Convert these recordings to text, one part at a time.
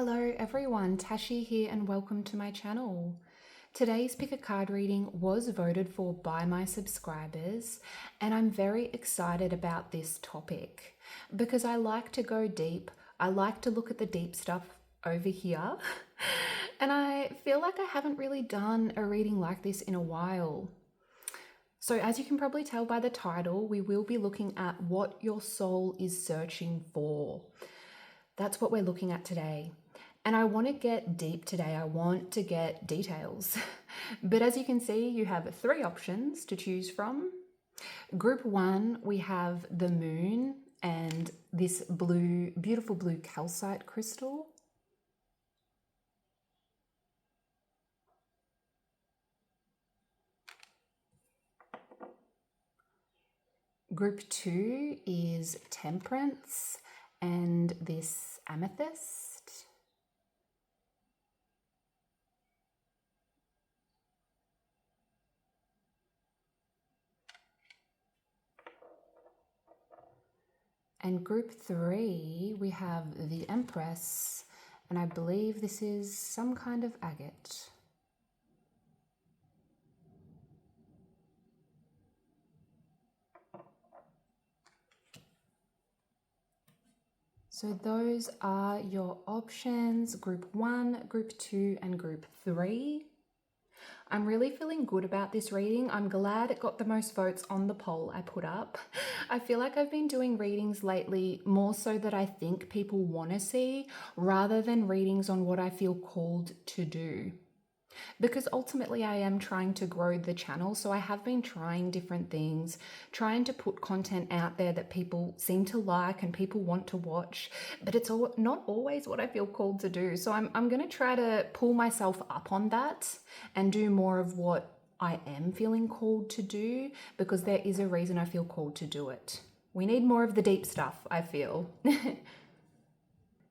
Hello everyone, Tashi here and welcome to my channel. Today's pick a card reading was voted for by my subscribers and I'm very excited about this topic because I like to go deep. I like to look at the deep stuff over here and I feel like I haven't really done a reading like this in a while. So as you can probably tell by the title, we will be looking at what your soul is searching for. That's what we're looking at today. And I want to get deep today. I want to get details. But as you can see, you have three options to choose from. Group one, we have the moon and this blue, beautiful blue calcite crystal. Group two is temperance and this amethyst. And group three, we have the Empress, and I believe this is some kind of agate. So those are your options, group one, group two, and group three. I'm really feeling good about this reading. I'm glad it got the most votes on the poll I put up. I feel like I've been doing readings lately more so that I think people want to see rather than readings on what I feel called to do. Because ultimately I am trying to grow the channel, so I have been trying different things, trying to put content out there that people seem to like and people want to watch, but it's not always what I feel called to do. So I'm going to try to pull myself up on that and do more of what I am feeling called to do, because there is a reason I feel called to do it. We need more of the deep stuff, I feel.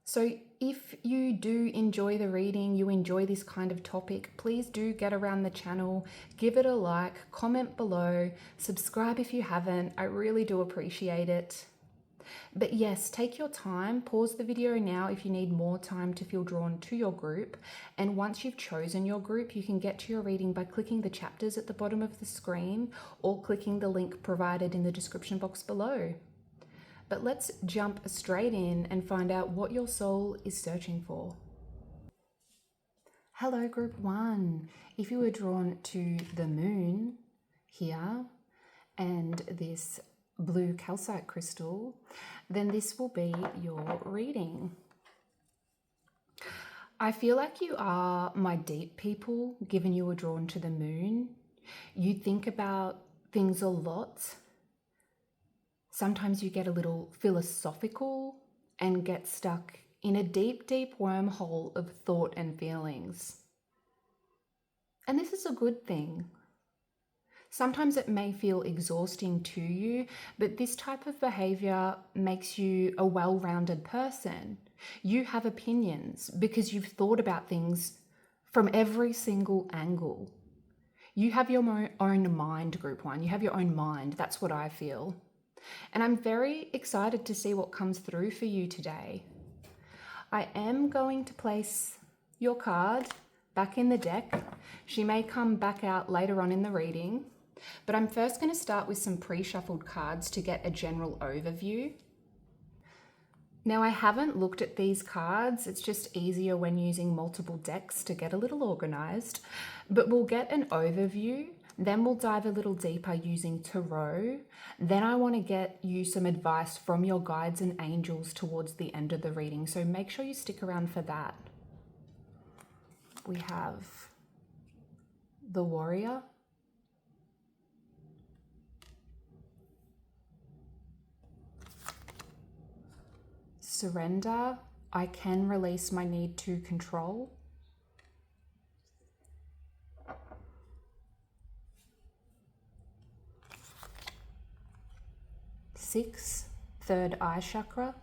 So if you do enjoy the reading, you enjoy this kind of topic, please do get around the channel, give it a like, comment below, subscribe if you haven't. I really do appreciate it. But yes, take your time, pause the video now if you need more time to feel drawn to your group. And once you've chosen your group, you can get to your reading by clicking the chapters at the bottom of the screen or clicking the link provided in the description box below. But let's jump straight in and find out what your soul is searching for. Hello, group one. If you were drawn to the moon here and this blue calcite crystal, then this will be your reading. I feel like you are my deep people, given you were drawn to the moon. You think about things a lot. Sometimes you get a little philosophical and get stuck in a deep, deep wormhole of thought and feelings. And this is a good thing. Sometimes it may feel exhausting to you, but this type of behavior makes you a well-rounded person. You have opinions because you've thought about things from every single angle. You have your own mind, group one. You have your own mind. That's what I feel. And I'm very excited to see what comes through for you today. I am going to place your card back in the deck. She may come back out later on in the reading, but I'm first going to start with some pre-shuffled cards to get a general overview. Now, I haven't looked at these cards. It's just easier when using multiple decks to get a little organized, but we'll get an overview. Then we'll dive a little deeper using tarot. Then I want to get you some advice from your guides and angels towards the end of the reading. So make sure you stick around for that. We have the Warrior. Surrender. I can release my need to control. Six, third eye chakra.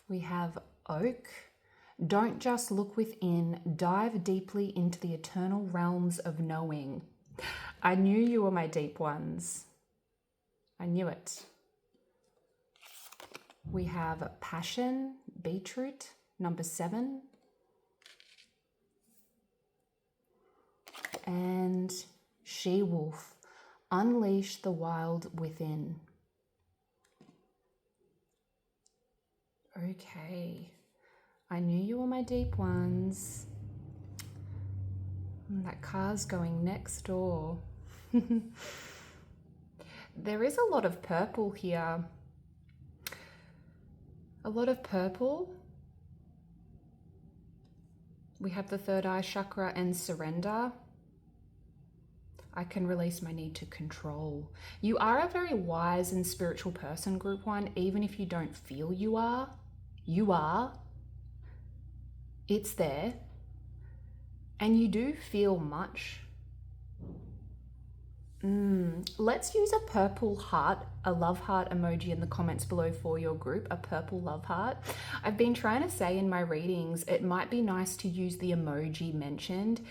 We have Oak. Don't just look within, dive deeply into the eternal realms of knowing. I knew you were my deep ones. I knew it. We have passion, beetroot, number 7. And she-wolf, unleash the wild within. Okay, I knew you were my deep ones. That car's going next door. There is a lot of purple here. A lot of purple. We have the third eye chakra and surrender. I can release my need to control. You are a very wise and spiritual person, group 1, even if you don't feel you are. You are. It's there. And you do feel much. Let's use a purple heart, a love heart emoji in the comments below for your group, a purple love heart. I've been trying to say in my readings, it might be nice to use the emoji mentioned,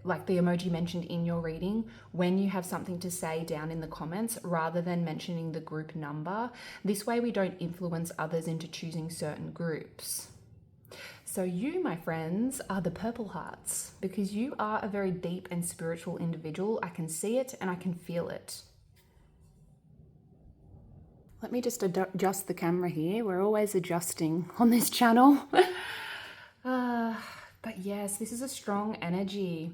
like the emoji mentioned in your reading when you have something to say down in the comments rather than mentioning the group number. This way we don't influence others into choosing certain groups. So you, my friends, are the purple hearts because you are a very deep and spiritual individual. I can see it and I can feel it. Let me just adjust the camera here. We're always adjusting on this channel. But yes, this is a strong energy.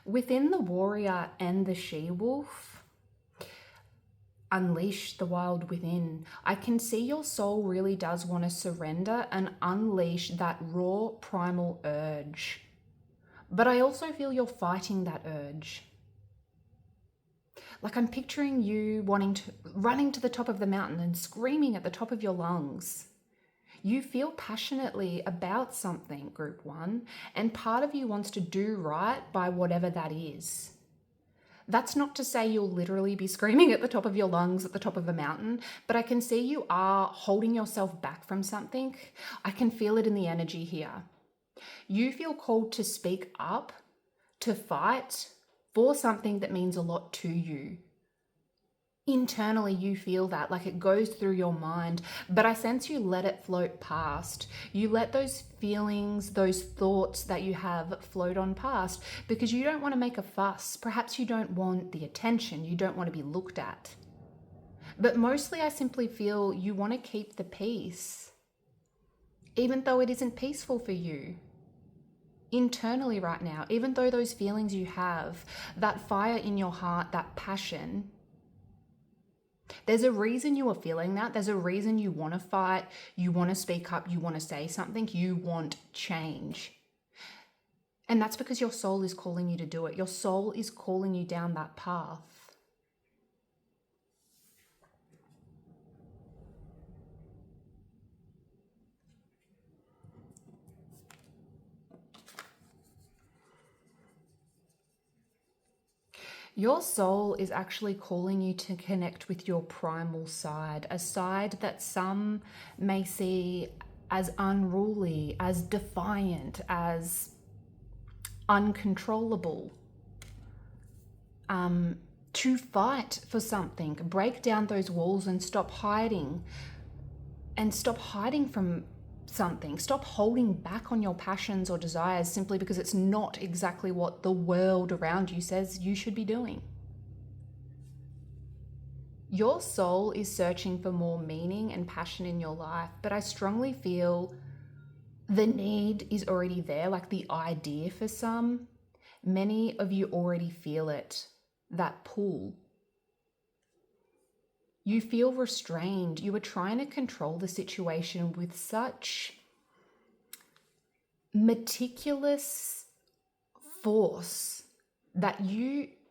Within the warrior and the she-wolf, unleash the wild within. I can see your soul really does want to surrender and unleash that raw primal urge. But I also feel you're fighting that urge. Like I'm picturing you running to the top of the mountain and screaming at the top of your lungs. You feel passionately about something, group 1, and part of you wants to do right by whatever that is. That's not to say you'll literally be screaming at the top of your lungs at the top of a mountain, but I can see you are holding yourself back from something. I can feel it in the energy here. You feel called to speak up, to fight for something that means a lot to you. Internally, you feel that, like it goes through your mind, but I sense you let it float past. You let those feelings, those thoughts that you have float on past because you don't want to make a fuss. Perhaps you don't want the attention. You don't want to be looked at. But mostly I simply feel you want to keep the peace, even though it isn't peaceful for you. Internally right now, even though those feelings you have, that fire in your heart, that passion, there's a reason you are feeling that. There's a reason you want to fight, you want to speak up, you want to say something, you want change. And that's because your soul is calling you to do it. Your soul is calling you down that path. Your soul is actually calling you to connect with your primal side, a side that some may see as unruly, as defiant, as uncontrollable. To fight for something, break down those walls and stop hiding from something. Stop holding back on your passions or desires simply because it's not exactly what the world around you says you should be doing. Your soul is searching for more meaning and passion in your life, but I strongly feel the need is already there, like the idea for some. Many of you already feel it, that pull. You feel restrained. You are trying to control the situation with such meticulous force that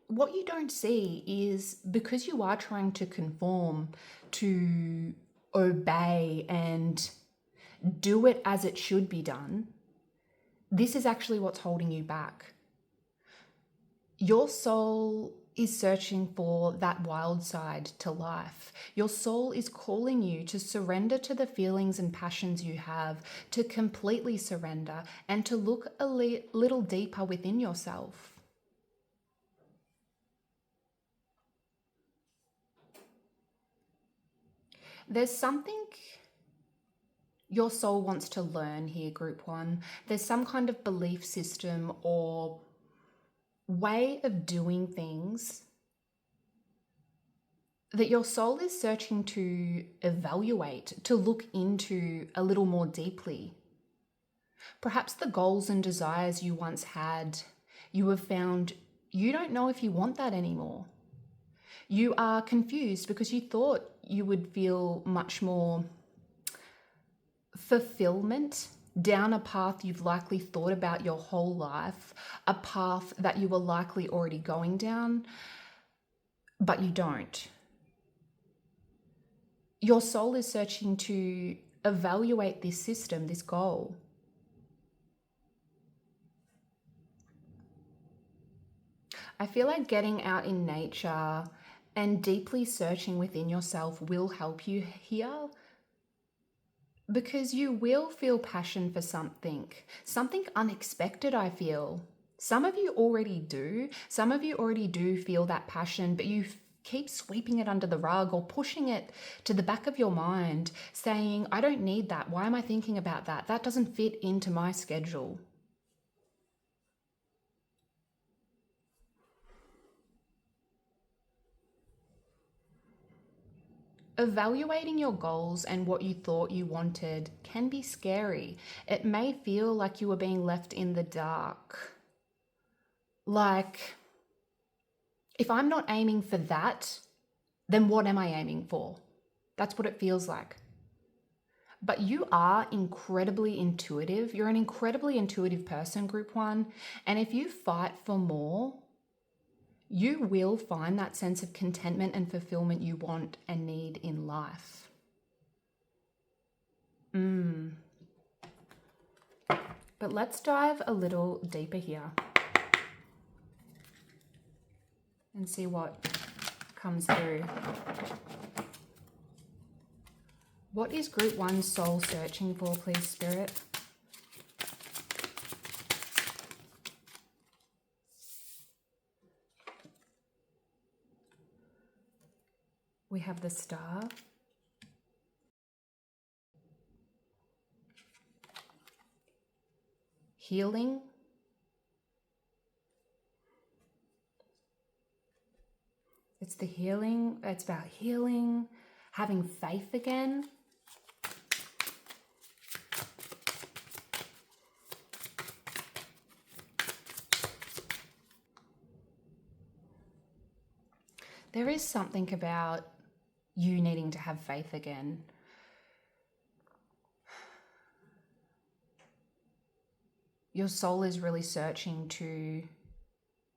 what you don't see is because you are trying to conform, to obey and do it as it should be done, this is actually what's holding you back. Your soul is searching for that wild side to life. Your soul is calling you to surrender to the feelings and passions you have, to completely surrender and to look a little deeper within yourself. There's something your soul wants to learn here, group one. There's some kind of belief system or way of doing things that your soul is searching to evaluate, to look into a little more deeply. Perhaps the goals and desires you once had, you have found you don't know if you want that anymore. You are confused because you thought you would feel much more fulfillment down a path you've likely thought about your whole life, a path that you were likely already going down, but you don't. Your soul is searching to evaluate this system, this goal. I feel like getting out in nature and deeply searching within yourself will help you here, because you will feel passion for something unexpected, I feel. Some of you already do. Some of you already do feel that passion, but you keep sweeping it under the rug or pushing it to the back of your mind, saying, I don't need that. Why am I thinking about that? That doesn't fit into my schedule. Evaluating your goals and what you thought you wanted can be scary. It may feel like you were being left in the dark. Like, if I'm not aiming for that, then what am I aiming for? That's what it feels like. But you are incredibly intuitive. You're an incredibly intuitive person, group one. And if you fight for more, you will find that sense of contentment and fulfillment you want and need in life. But let's dive a little deeper here and see what comes through. What is group one's soul searching for, please, Spirit? We have the Star. Healing. It's the healing. It's about healing, having faith again. There is something about you needing to have faith again. Your soul is really searching to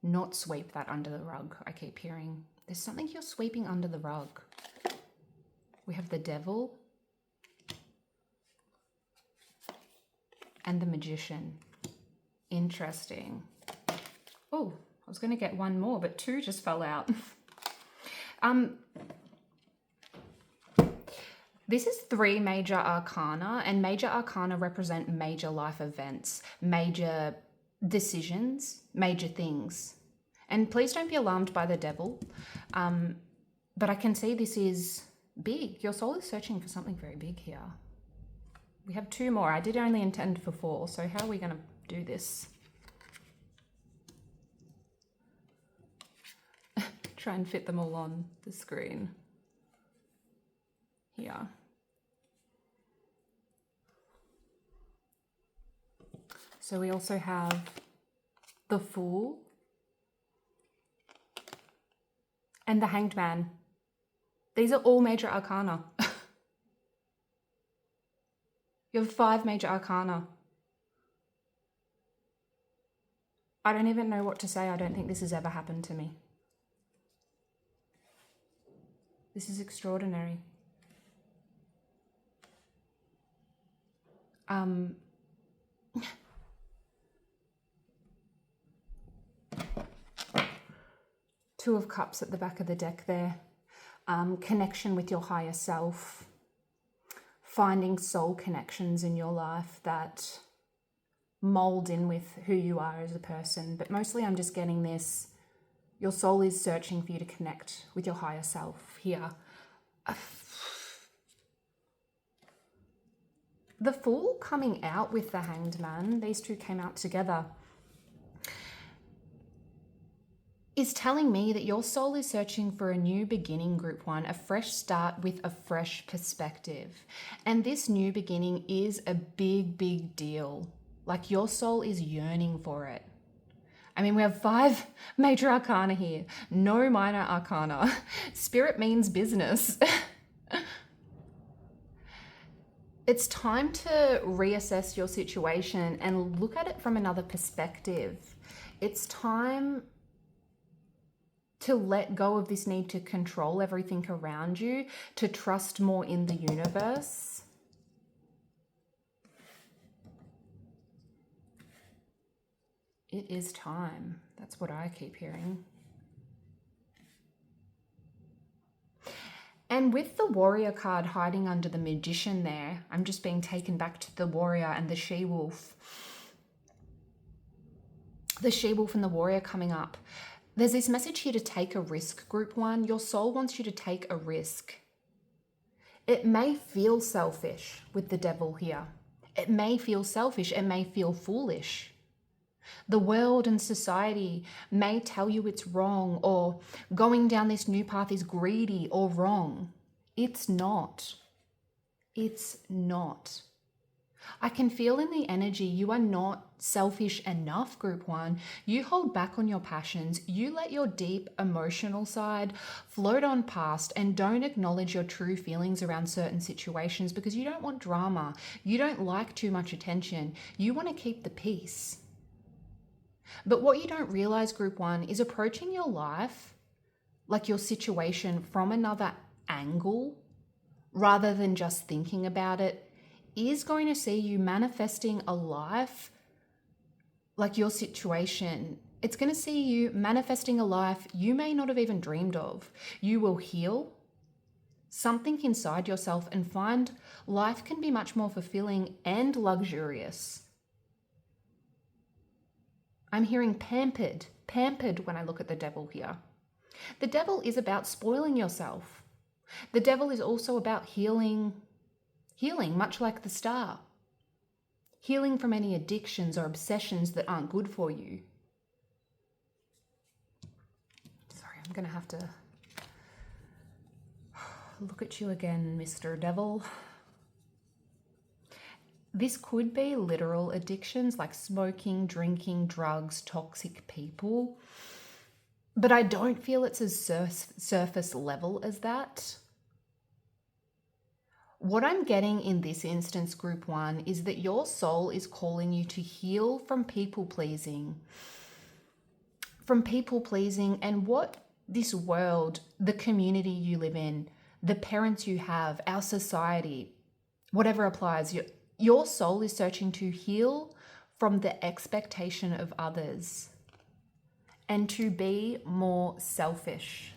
not sweep that under the rug. I keep hearing there's something you're sweeping under the rug. We have the Devil and the Magician. Interesting. Oh, I was going to get one more, but two just fell out. This is 3 major arcana, and major arcana represent major life events, major decisions, major things. And please don't be alarmed by the Devil, but I can see this is big. Your soul is searching for something very big here. We have 2 more. I did only intend for 4, so how are we going to do this? Try and fit them all on the screen. Here. So we also have the Fool and the Hanged Man. These are all major arcana. You have 5 major arcana. I don't even know what to say. I don't think this has ever happened to me. This is extraordinary. Two of Cups at the back of the deck there. Connection with your higher self. Finding soul connections in your life that mold in with who you are as a person. But mostly I'm just getting this. Your soul is searching for you to connect with your higher self here. the Fool coming out with the Hanged Man, these two came out together, is telling me that your soul is searching for a new beginning, group one, a fresh start with a fresh perspective. And this new beginning is a big, big deal. Like, your soul is yearning for it. I mean, we have 5 major arcana here, no minor arcana. Spirit means business. It's time to reassess your situation and look at it from another perspective. It's time to let go of this need to control everything around you, to trust more in the universe. It is time. That's what I keep hearing. And with the Warrior card hiding under the Magician there, I'm just being taken back to the Warrior and the She-Wolf. The She-Wolf and the Warrior coming up. There's this message here to take a risk, group one. Your soul wants you to take a risk. It may feel selfish with the Devil here. It may feel selfish. It may feel foolish. The world and society may tell you it's wrong, or going down this new path is greedy or wrong. It's not. It's not. I can feel in the energy you are not selfish enough, group one. You hold back on your passions. You let your deep emotional side float on past and don't acknowledge your true feelings around certain situations because you don't want drama. You don't like too much attention. You want to keep the peace. But what you don't realize, group one, is approaching your life, like your situation, from another angle rather than just thinking about it, is going to see you manifesting a life like your situation. It's going to see you manifesting a life you may not have even dreamed of. You will heal something inside yourself and find life can be much more fulfilling and luxurious. I'm hearing pampered when I look at the Devil here. The Devil is about spoiling yourself. The Devil is also about healing, much like the Star. Healing from any addictions or obsessions that aren't good for you. Sorry, I'm going to have to look at you again, Mr. Devil. This could be literal addictions like smoking, drinking, drugs, toxic people. But I don't feel it's as surface level as that. What I'm getting in this instance, group one, is that your soul is calling you to heal from people pleasing. From people pleasing and what this world, the community you live in, the parents you have, our society, whatever applies, your soul is searching to heal from the expectation of others and to be more selfish.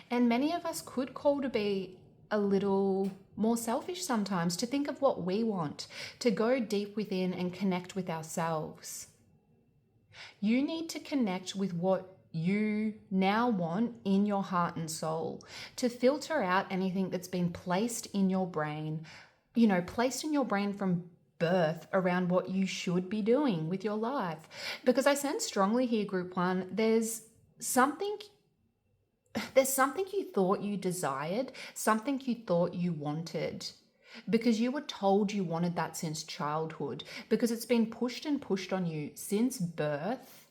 And many of us could call to be a little more selfish sometimes, to think of what we want, to go deep within and connect with ourselves. You need to connect with what you now want in your heart and soul, to filter out anything that's been placed in your brain, placed in your brain from birth around what you should be doing with your life. Because I sense strongly here, group one, there's something you thought you desired, something you thought you wanted, because you were told you wanted that since childhood, because it's been pushed and pushed on you since birth,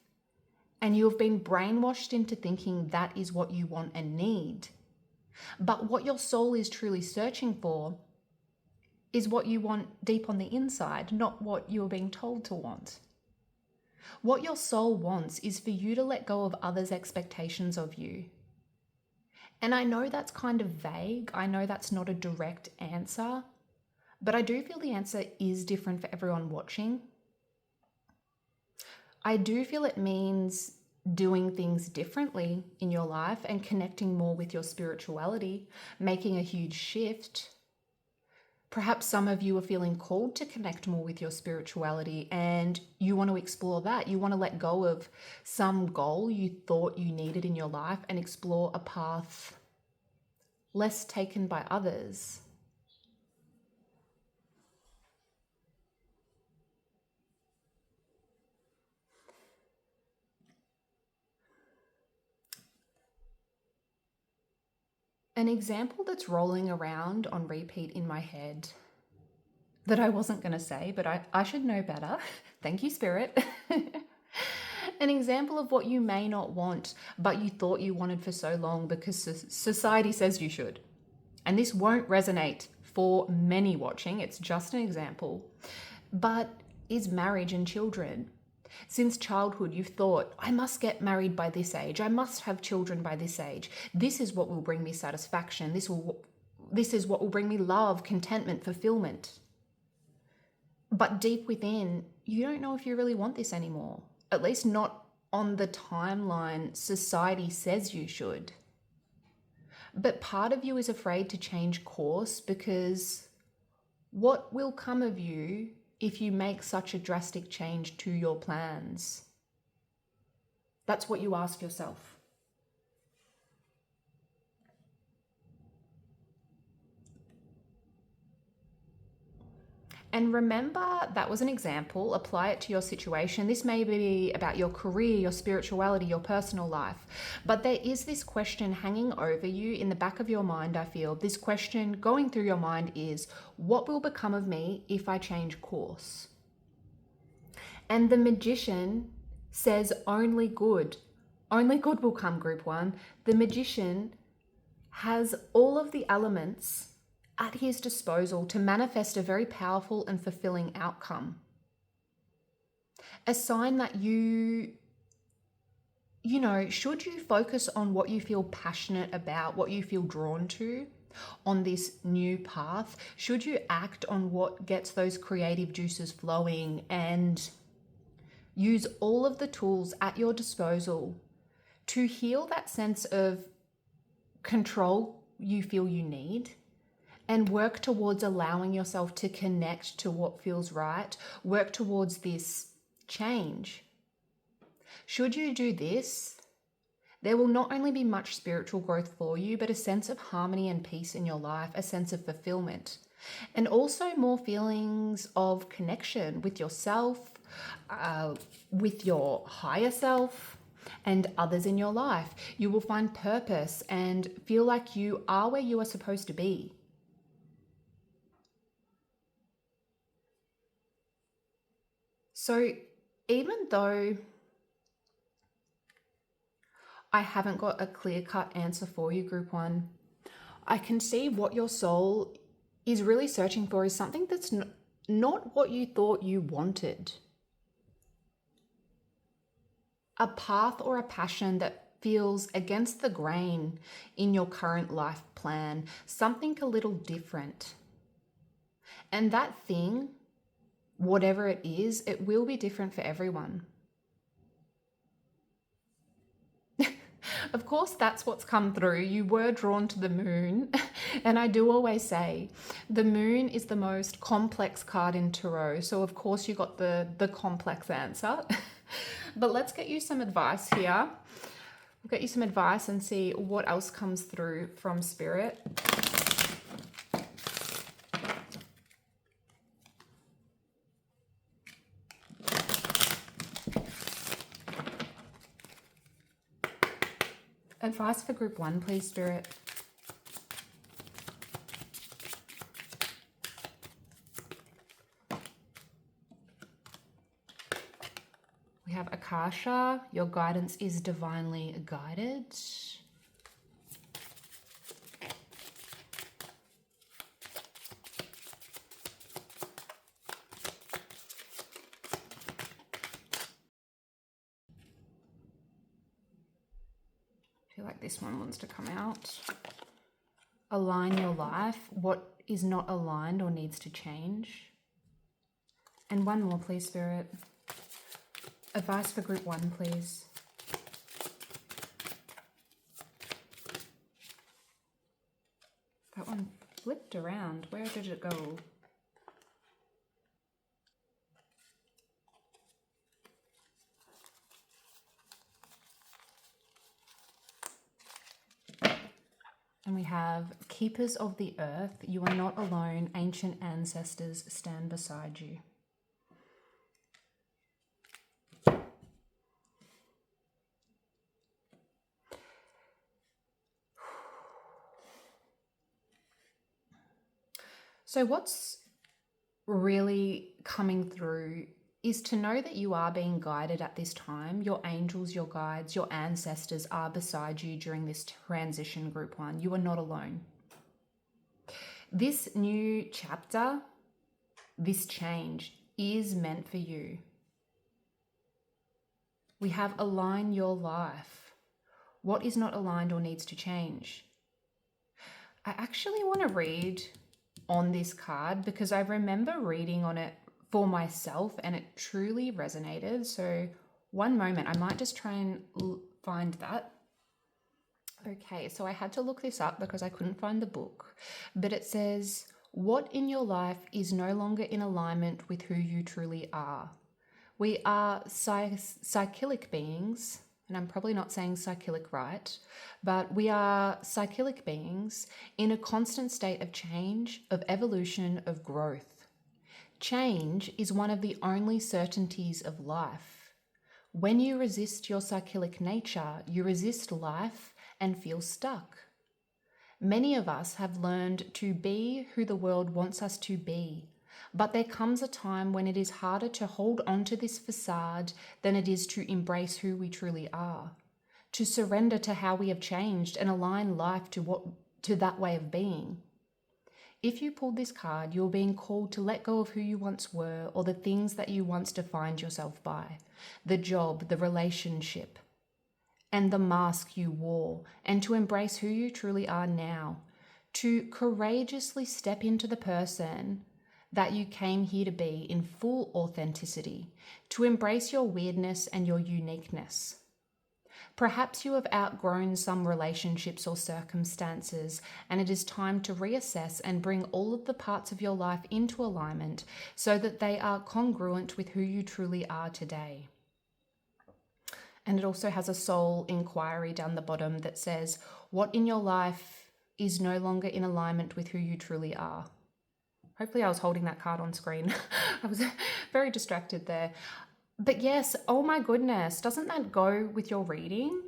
and you have been brainwashed into thinking that is what you want and need. But what your soul is truly searching for is what you want deep on the inside, not what you are being told to want. What your soul wants is for you to let go of others' expectations of you. And I know that's kind of vague. I know that's not a direct answer, but I do feel the answer is different for everyone watching. I do feel it means doing things differently in your life and connecting more with your spirituality, making a huge shift, Perhaps some of you are feeling called to connect more with your spirituality and you want to explore that. You want to let go of some goal you thought you needed in your life and explore a path less taken by others. An example that's rolling around on repeat in my head that I wasn't going to say, but I should know better. Thank you, Spirit. An example of what you may not want, but you thought you wanted for so long because society says you should. And this won't resonate for many watching, it's just an example, but is marriage and children. Since childhood, you've thought, I must get married by this age. I must have children by this age. This is what will bring me satisfaction. This is what will bring me love, contentment, fulfillment. But deep within, you don't know if you really want this anymore. At least not on the timeline society says you should. But part of you is afraid to change course because what will come of you if you make such a drastic change to your plans? That's what you ask yourself. And remember, that was an example. Apply it to your situation. This may be about your career, your spirituality, your personal life. But there is this question hanging over you in the back of your mind, I feel. This question going through your mind is, what will become of me if I change course? And the Magician says only good. Only good will come, Group 1. The Magician has all of the elements at his disposal to manifest a very powerful and fulfilling outcome. A sign that you know, should you focus on what you feel passionate about, what you feel drawn to on this new path, should you act on what gets those creative juices flowing and use all of the tools at your disposal to heal that sense of control you feel you need, and work towards allowing yourself to connect to what feels right, work towards this change. Should you do this, there will not only be much spiritual growth for you, but a sense of harmony and peace in your life, a sense of fulfillment, and also more feelings of connection with yourself, with your higher self, and others in your life. You will find purpose and feel like you are where you are supposed to be. So even though I haven't got a clear-cut answer for you, Group 1, I can see what your soul is really searching for is something that's not what you thought you wanted. A path or a passion that feels against the grain in your current life plan, something a little different. And that thing, whatever it is, it will be different for everyone. Of course, that's what's come through. You were drawn to the moon. And I do always say, the moon is the most complex card in tarot. So of course you got the complex answer. But let's get you some advice here. We'll get you some advice and see what else comes through from Spirit. Advice for Group 1, please, Spirit. We have Akasha. Your guidance is divinely guided. I feel like this one wants to come out. Align your life. What is not aligned or needs to change? And one more, please, Spirit. Advice for Group 1, please. That one flipped. flipped around. Where did it go? And we have Keepers of the Earth. You are not alone. Ancient ancestors stand beside you. So what's really coming through is to know that you are being guided at this time. Your angels, your guides, your ancestors are beside you during this transition, group 1. You are not alone. This new chapter, this change is meant for you. We have align your life. What is not aligned or needs to change? I actually want to read on this card because I remember reading on it for myself and it truly resonated. So one moment, I might just try and find that. Okay, so I had to look this up because I couldn't find the book, but it says, what in your life is no longer in alignment with who you truly are? We are cyclic beings, and I'm probably not saying cyclic right, but we are cyclic beings in a constant state of change, of evolution, of growth. Change is one of the only certainties of life. When you resist your cyclic nature, you resist life and feel stuck. Many of us have learned to be who the world wants us to be, but there comes a time when it is harder to hold on to this facade than it is to embrace who we truly are, to surrender to how we have changed and align life to that way of being. If you pulled this card, you're being called to let go of who you once were or the things that you once defined yourself by, the job, the relationship, and the mask you wore, and to embrace who you truly are now, to courageously step into the person that you came here to be in full authenticity, to embrace your weirdness and your uniqueness. Perhaps you have outgrown some relationships or circumstances, and it is time to reassess and bring all of the parts of your life into alignment so that they are congruent with who you truly are today. And it also has a soul inquiry down the bottom that says, what in your life is no longer in alignment with who you truly are? Hopefully I was holding that card on screen. I was very distracted there. But yes, oh my goodness, doesn't that go with your reading?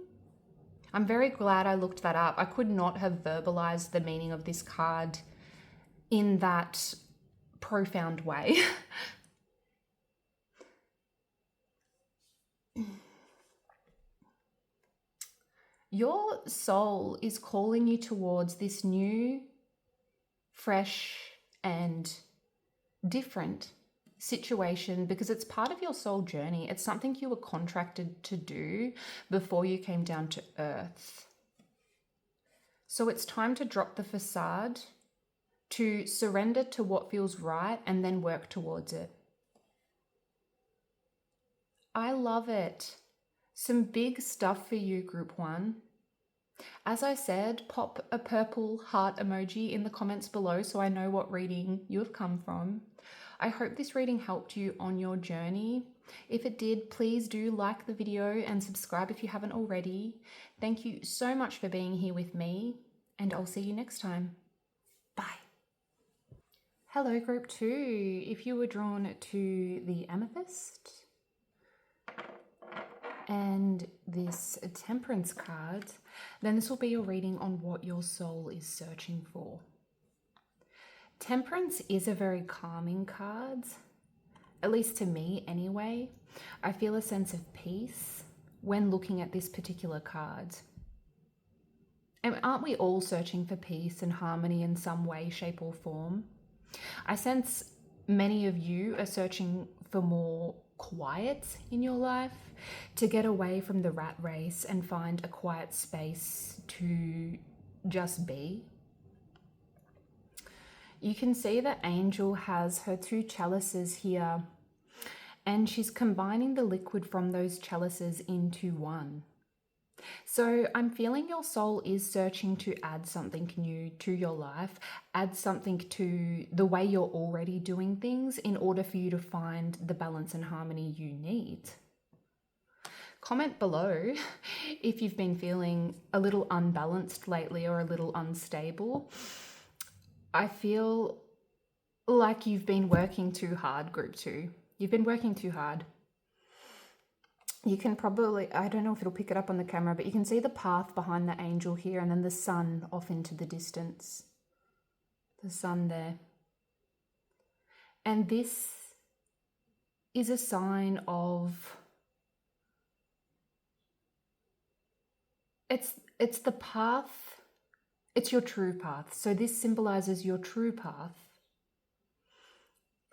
I'm very glad I looked that up. I could not have verbalized the meaning of this card in that profound way. Your soul is calling you towards this new, fresh, and different situation because it's part of your soul journey. It's something you were contracted to do before you came down to earth. So it's time to drop the facade, to surrender to what feels right, and then work towards it. I love it. Some big stuff for you, group 1. As I said, pop a purple heart emoji in the comments below so I know what reading you have come from. I hope this reading helped you on your journey. If it did, please do like the video and subscribe if you haven't already. Thank you so much for being here with me, and I'll see you next time. Bye. Hello, group 2. If you were drawn to the amethyst and this temperance card, then this will be your reading on what your soul is searching for. Temperance is a very calming card, at least to me anyway. I feel a sense of peace when looking at this particular card. And aren't we all searching for peace and harmony in some way, shape or form? I sense many of you are searching for more quiet in your life, to get away from the rat race and find a quiet space to just be. You can see that Angel has her 2 chalices here, and she's combining the liquid from those chalices into one. So I'm feeling your soul is searching to add something new to your life, add something to the way you're already doing things in order for you to find the balance and harmony you need. Comment below if you've been feeling a little unbalanced lately or a little unstable. I feel like you've been working too hard, group 2. You've been working too hard. You can probably, I don't know if it'll pick it up on the camera, but you can see the path behind the angel here and then the sun off into the distance. The sun there. And this is a sign of, it's the path, it's your true path. So this symbolizes your true path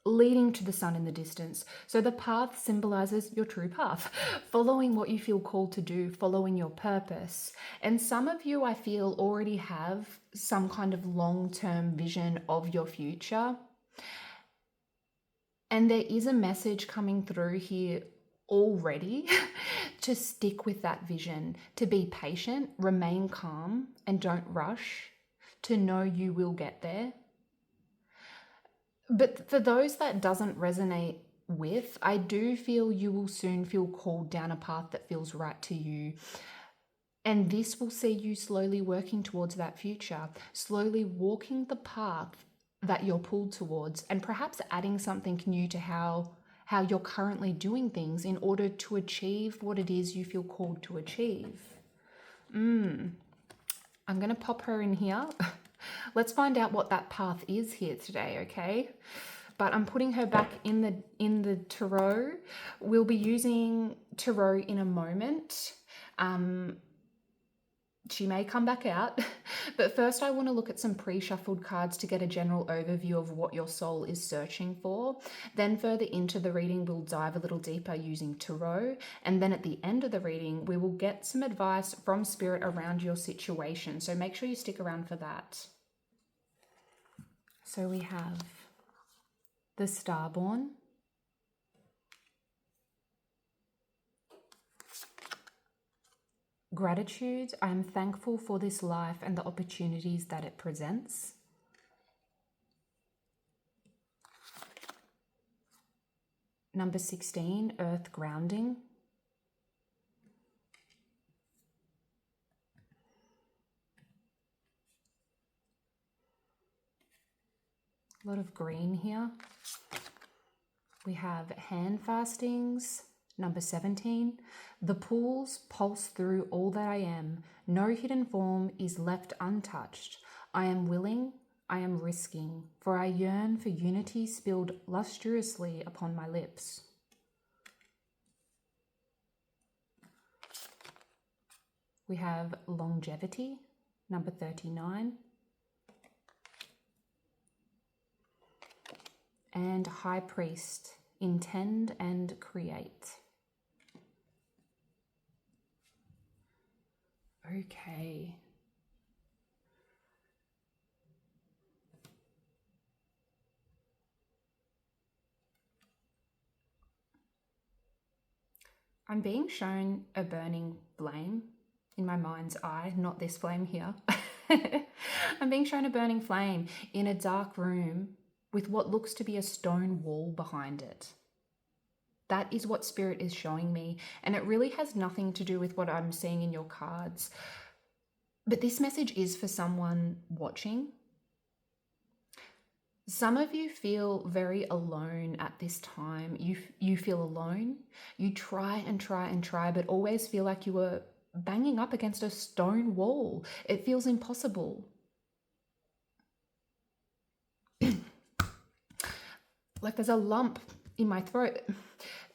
leading to the sun in the distance. So the path symbolizes your true path, following what you feel called to do, following your purpose. And some of you, I feel, already have some kind of long-term vision of your future. And there is a message coming through here already to stick with that vision, to be patient, remain calm, and don't rush, to know you will get there. But for those that doesn't resonate with, I do feel you will soon feel called down a path that feels right to you. And this will see you slowly working towards that future, slowly walking the path that you're pulled towards, and perhaps adding something new to how you're currently doing things in order to achieve what it is you feel called to achieve. I'm going to pop her in here. Let's find out what that path is here today, okay? But I'm putting her back in the tarot. We'll be using tarot in a moment. She may come back out, but first I want to look at some pre-shuffled cards to get a general overview of what your soul is searching for. Then further into the reading, we'll dive a little deeper using tarot. And then at the end of the reading, we will get some advice from spirit around your situation. So make sure you stick around for that. So we have the Starborn, gratitude. I am thankful for this life and the opportunities that it presents. Number 16, earth grounding. A lot of green here. We have hand fastings. Number 17, the pools pulse through all that I am. No hidden form is left untouched. I am willing, I am risking, for I yearn for unity spilled lustrously upon my lips. We have longevity, number 39. And High Priest, intend and create. Okay. I'm being shown a burning flame in my mind's eye, not this flame here. I'm being shown a burning flame in a dark room with what looks to be a stone wall behind it. That is what spirit is showing me, and it really has nothing to do with what I'm seeing in your cards. But this message is for someone watching. Some of you feel very alone at this time. You feel alone. You try and try and try, but always feel like you are banging up against a stone wall. It feels impossible. Like there's a lump in my throat.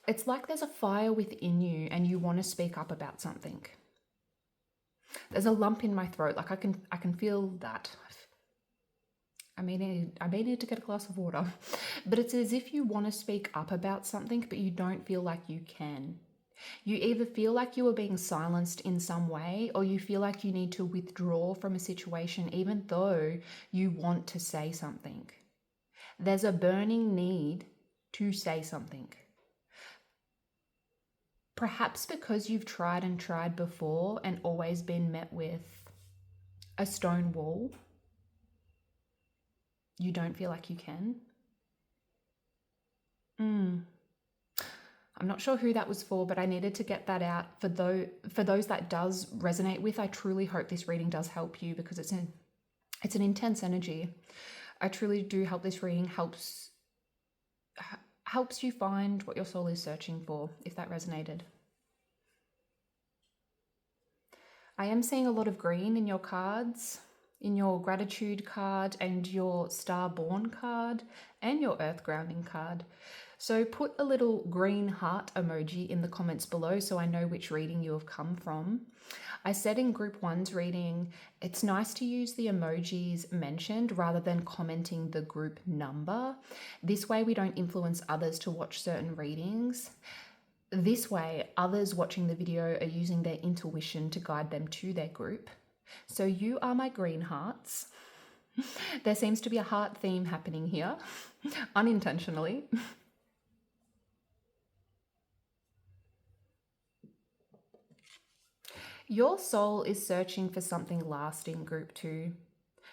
It's like there's a fire within you and you want to speak up about something. There's a lump in my throat. Like I can feel that. I may need to get a glass of water. But it's as if you want to speak up about something, but you don't feel like you can. You either feel like you are being silenced in some way, or you feel like you need to withdraw from a situation even though you want to say something. There's a burning need to say something. Perhaps because you've tried and tried before and always been met with a stone wall, you don't feel like you can. I'm not sure who that was for, but I needed to get that out. For those that does resonate with, I truly hope this reading does help you, because it's an intense energy. I truly do hope this reading helps you find what your soul is searching for, if that resonated. I am seeing a lot of green in your cards, in your gratitude card and your star born card and your earth grounding card. So put a little green heart emoji in the comments below so I know which reading you have come from. I said in group 1's reading, it's nice to use the emojis mentioned rather than commenting the group number. This way we don't influence others to watch certain readings. This way, others watching the video are using their intuition to guide them to their group. So you are my green hearts. There seems to be a heart theme happening here, unintentionally. Your soul is searching for something lasting, group 2.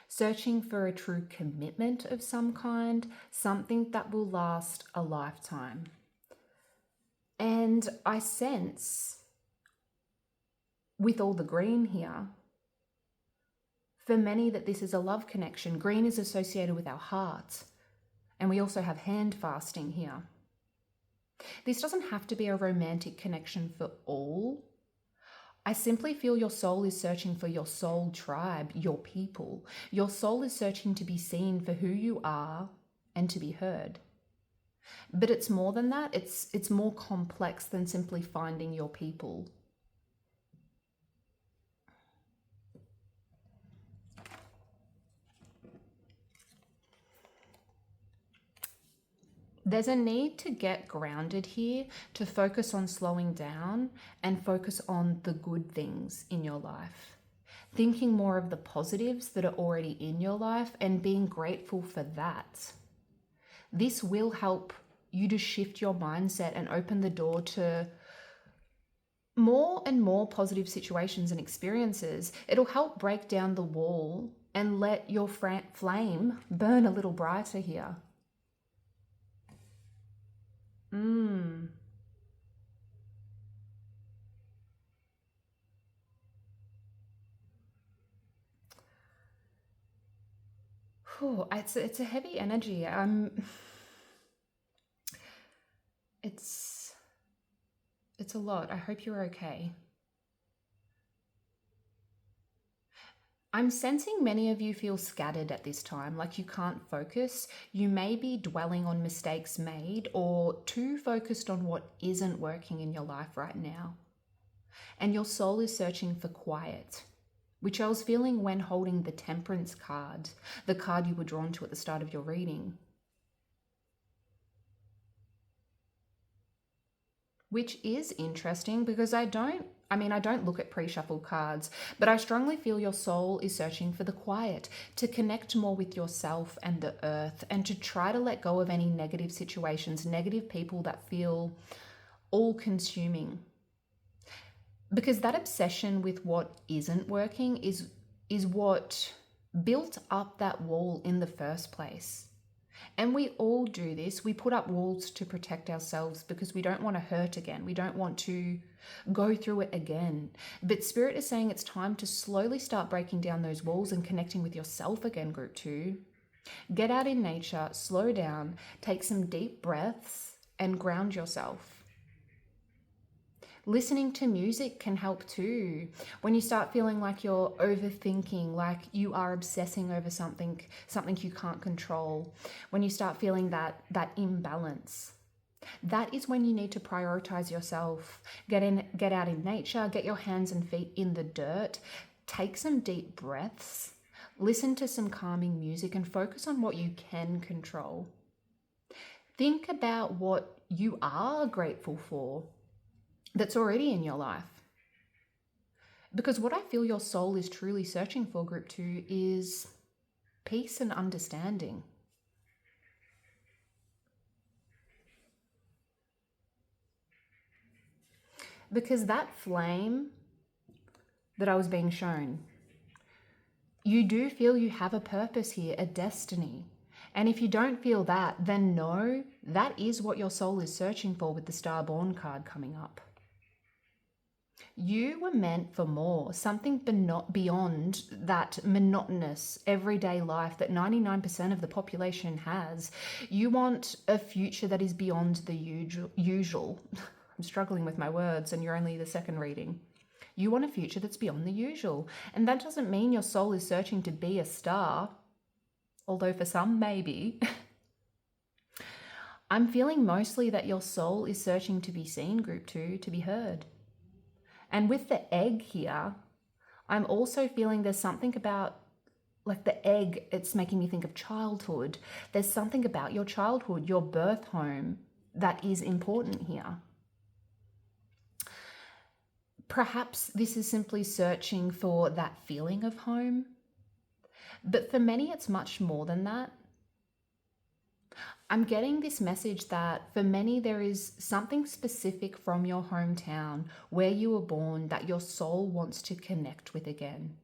Searching for a true commitment of some kind, something that will last a lifetime. And I sense, with all the green here, for many that this is a love connection. Green is associated with our hearts. And we also have hand fasting here. This doesn't have to be a romantic connection for all. I simply feel your soul is searching for your soul tribe, your people. Your soul is searching to be seen for who you are and to be heard. But it's more than that. It's more complex than simply finding your people. There's a need to get grounded here, to focus on slowing down and focus on the good things in your life. Thinking more of the positives that are already in your life and being grateful for that. This will help you to shift your mindset and open the door to more and more positive situations and experiences. It'll help break down the wall and let your flame burn a little brighter here. It's a heavy energy. It's a lot. I hope you're okay. I'm sensing many of you feel scattered at this time, like you can't focus. You may be dwelling on mistakes made or too focused on what isn't working in your life right now. And your soul is searching for quiet, which I was feeling when holding the Temperance card, the card you were drawn to at the start of your reading. Which is interesting because I don't look at pre-shuffled cards, but I strongly feel your soul is searching for the quiet, to connect more with yourself and the earth, and to try to let go of any negative situations, negative people that feel all-consuming. Because that obsession with what isn't working is what built up that wall in the first place. And we all do this. We put up walls to protect ourselves because we don't want to hurt again. We don't want to go through it again. But Spirit is saying it's time to slowly start breaking down those walls and connecting with yourself again, group 2. Get out in nature, slow down, take some deep breaths and ground yourself. Listening to music can help too. When you start feeling like you're overthinking, like you are obsessing over something you can't control, when you start feeling that imbalance, that is when you need to prioritize yourself. Get out in nature, get your hands and feet in the dirt, take some deep breaths, listen to some calming music and focus on what you can control. Think about what you are grateful for that's already in your life. Because what I feel your soul is truly searching for, group 2, is peace and understanding. Because that flame that I was being shown, you do feel you have a purpose here, a destiny. And if you don't feel that, then know that is what your soul is searching for with the Starborn card coming up. You were meant for more, something beyond that monotonous everyday life that 99% of the population has. You want a future that is beyond the usual. I'm struggling with my words and you're only the second reading. You want a future that's beyond the usual. And that doesn't mean your soul is searching to be a star, although for some, maybe. I'm feeling mostly that your soul is searching to be seen, group 2, to be heard. And with the egg here, I'm also feeling there's something about, like the egg, it's making me think of childhood. There's something about your childhood, your birth home, that is important here. Perhaps this is simply searching for that feeling of home. But for many, it's much more than that. I'm getting this message that for many, there is something specific from your hometown where you were born that your soul wants to connect with again.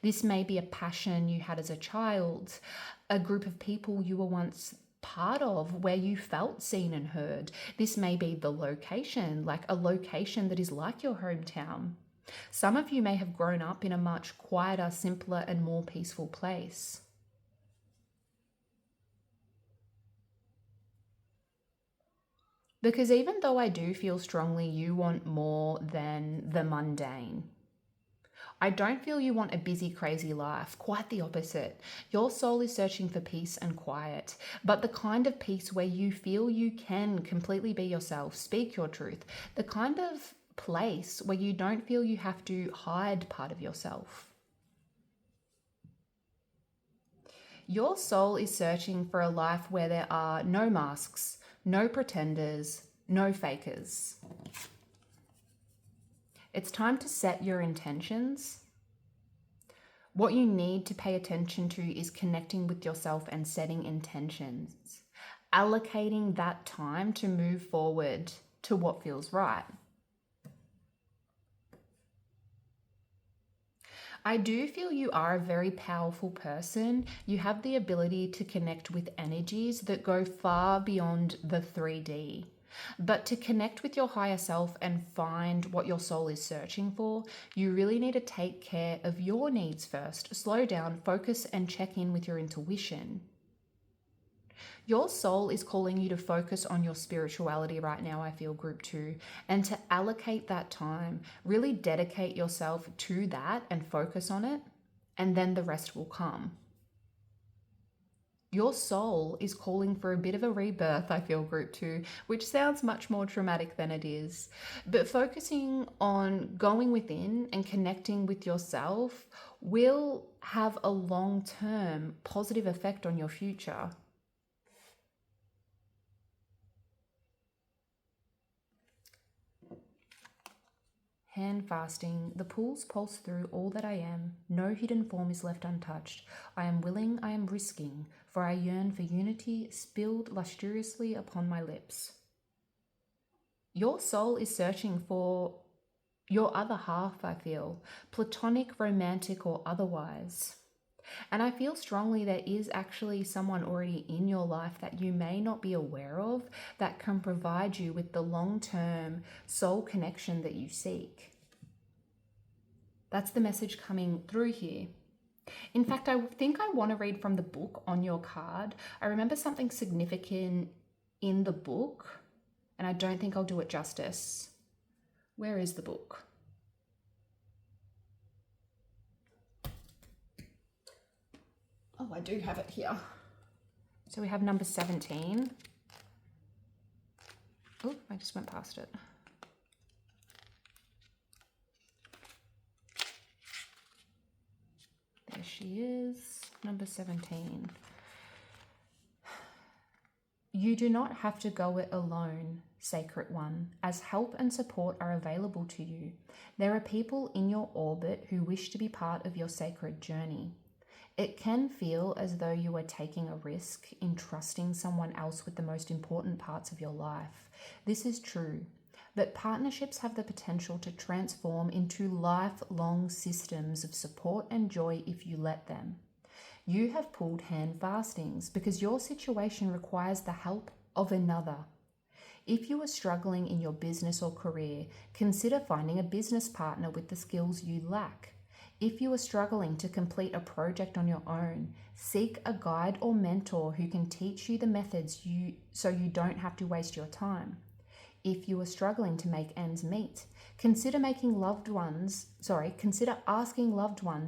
This may be a passion you had as a child, a group of people you were once part of where you felt seen and heard. This may be the location, like a location that is like your hometown. Some of you may have grown up in a much quieter, simpler, and more peaceful place. Because even though I do feel strongly you want more than the mundane, I don't feel you want a busy, crazy life. Quite the opposite. Your soul is searching for peace and quiet, but the kind of peace where you feel you can completely be yourself, speak your truth, the kind of place where you don't feel you have to hide part of yourself. Your soul is searching for a life where there are no masks, no pretenders, no fakers. It's time to set your intentions. What you need to pay attention to is connecting with yourself and setting intentions, allocating that time to move forward to what feels right. I do feel you are a very powerful person. You have the ability to connect with energies that go far beyond the 3D. But to connect with your higher self and find what your soul is searching for, you really need to take care of your needs first. Slow down, focus, and check in with your intuition. Your soul is calling you to focus on your spirituality right now, I feel, group 2, and to allocate that time, really dedicate yourself to that and focus on it, and then the rest will come. Your soul is calling for a bit of a rebirth, I feel, group 2, which sounds much more traumatic than it is. But focusing on going within and connecting with yourself will have a long-term positive effect on your future. Hand fasting, the pools pulse through all that I am. No hidden form is left untouched. I am willing, I am risking, for I yearn for unity spilled lustriously upon my lips. Your soul is searching for your other half, I feel, platonic, romantic, or otherwise. And I feel strongly there is actually someone already in your life that you may not be aware of that can provide you with the long-term soul connection that you seek. That's the message coming through here. In fact, I think I want to read from the book on your card. I remember something significant in the book, and I don't think I'll do it justice. Where is the book? Oh, I do have it here. So we have number 17. Oh, I just went past it. There she is, number 17. You do not have to go it alone, Sacred One, as help and support are available to you. There are people in your orbit who wish to be part of your sacred journey. It can feel as though you are taking a risk in trusting someone else with the most important parts of your life. This is true, But partnerships have the potential to transform into lifelong systems of support and joy if you let them. You have pulled hand fastings because your situation requires the help of another. If you are struggling in your business or career, consider finding a business partner with the skills you lack. If you are struggling to complete a project on your own, seek a guide or mentor who can teach you the methods so you don't have to waste your time. If you are struggling to make ends meet, consider asking loved ones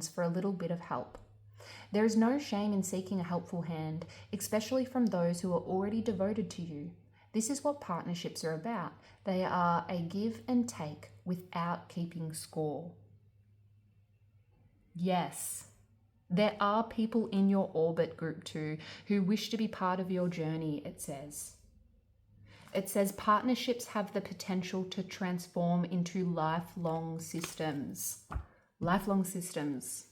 for a little bit of help. There is no shame in seeking a helpful hand, especially from those who are already devoted to you. This is what partnerships are about. They are a give and take without keeping score. Yes, there are people in your orbit, group 2, who wish to be part of your journey, it says. It says partnerships have the potential to transform into lifelong systems. Lifelong systems.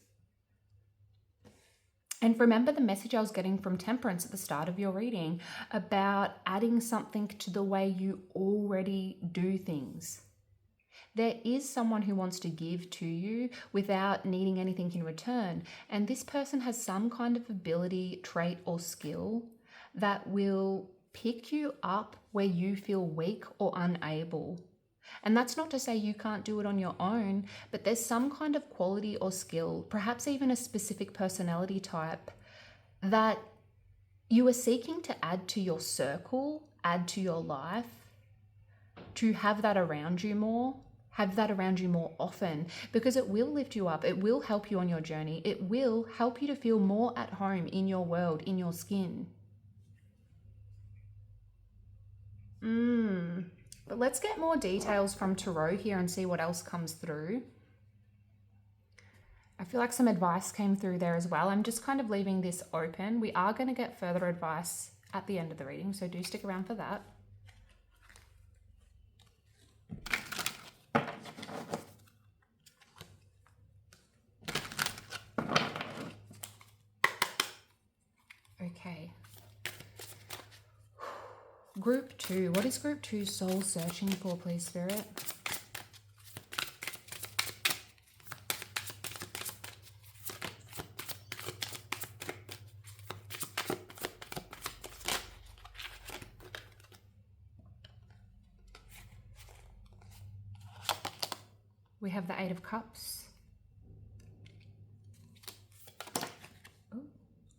And remember the message I was getting from Temperance at the start of your reading about adding something to the way you already do things. There is someone who wants to give to you without needing anything in return. And this person has some kind of ability, trait, or skill that will pick you up where you feel weak or unable. And that's not to say you can't do it on your own, but there's some kind of quality or skill, perhaps even a specific personality type, that you are seeking to add to your circle, add to your life, to have that around you more, have that around you more often, because it will lift you up. It will help you on your journey. It will help you to feel more at home in your world, in your skin. But let's get more details from Tarot here and see what else comes through. I feel like some advice came through there as well. I'm just kind of leaving this open. We are going to get further advice at the end of the reading, so do stick around for that. Okay. Group 2. What is Group 2's soul searching for, please, Spirit? We have the 8 of Cups.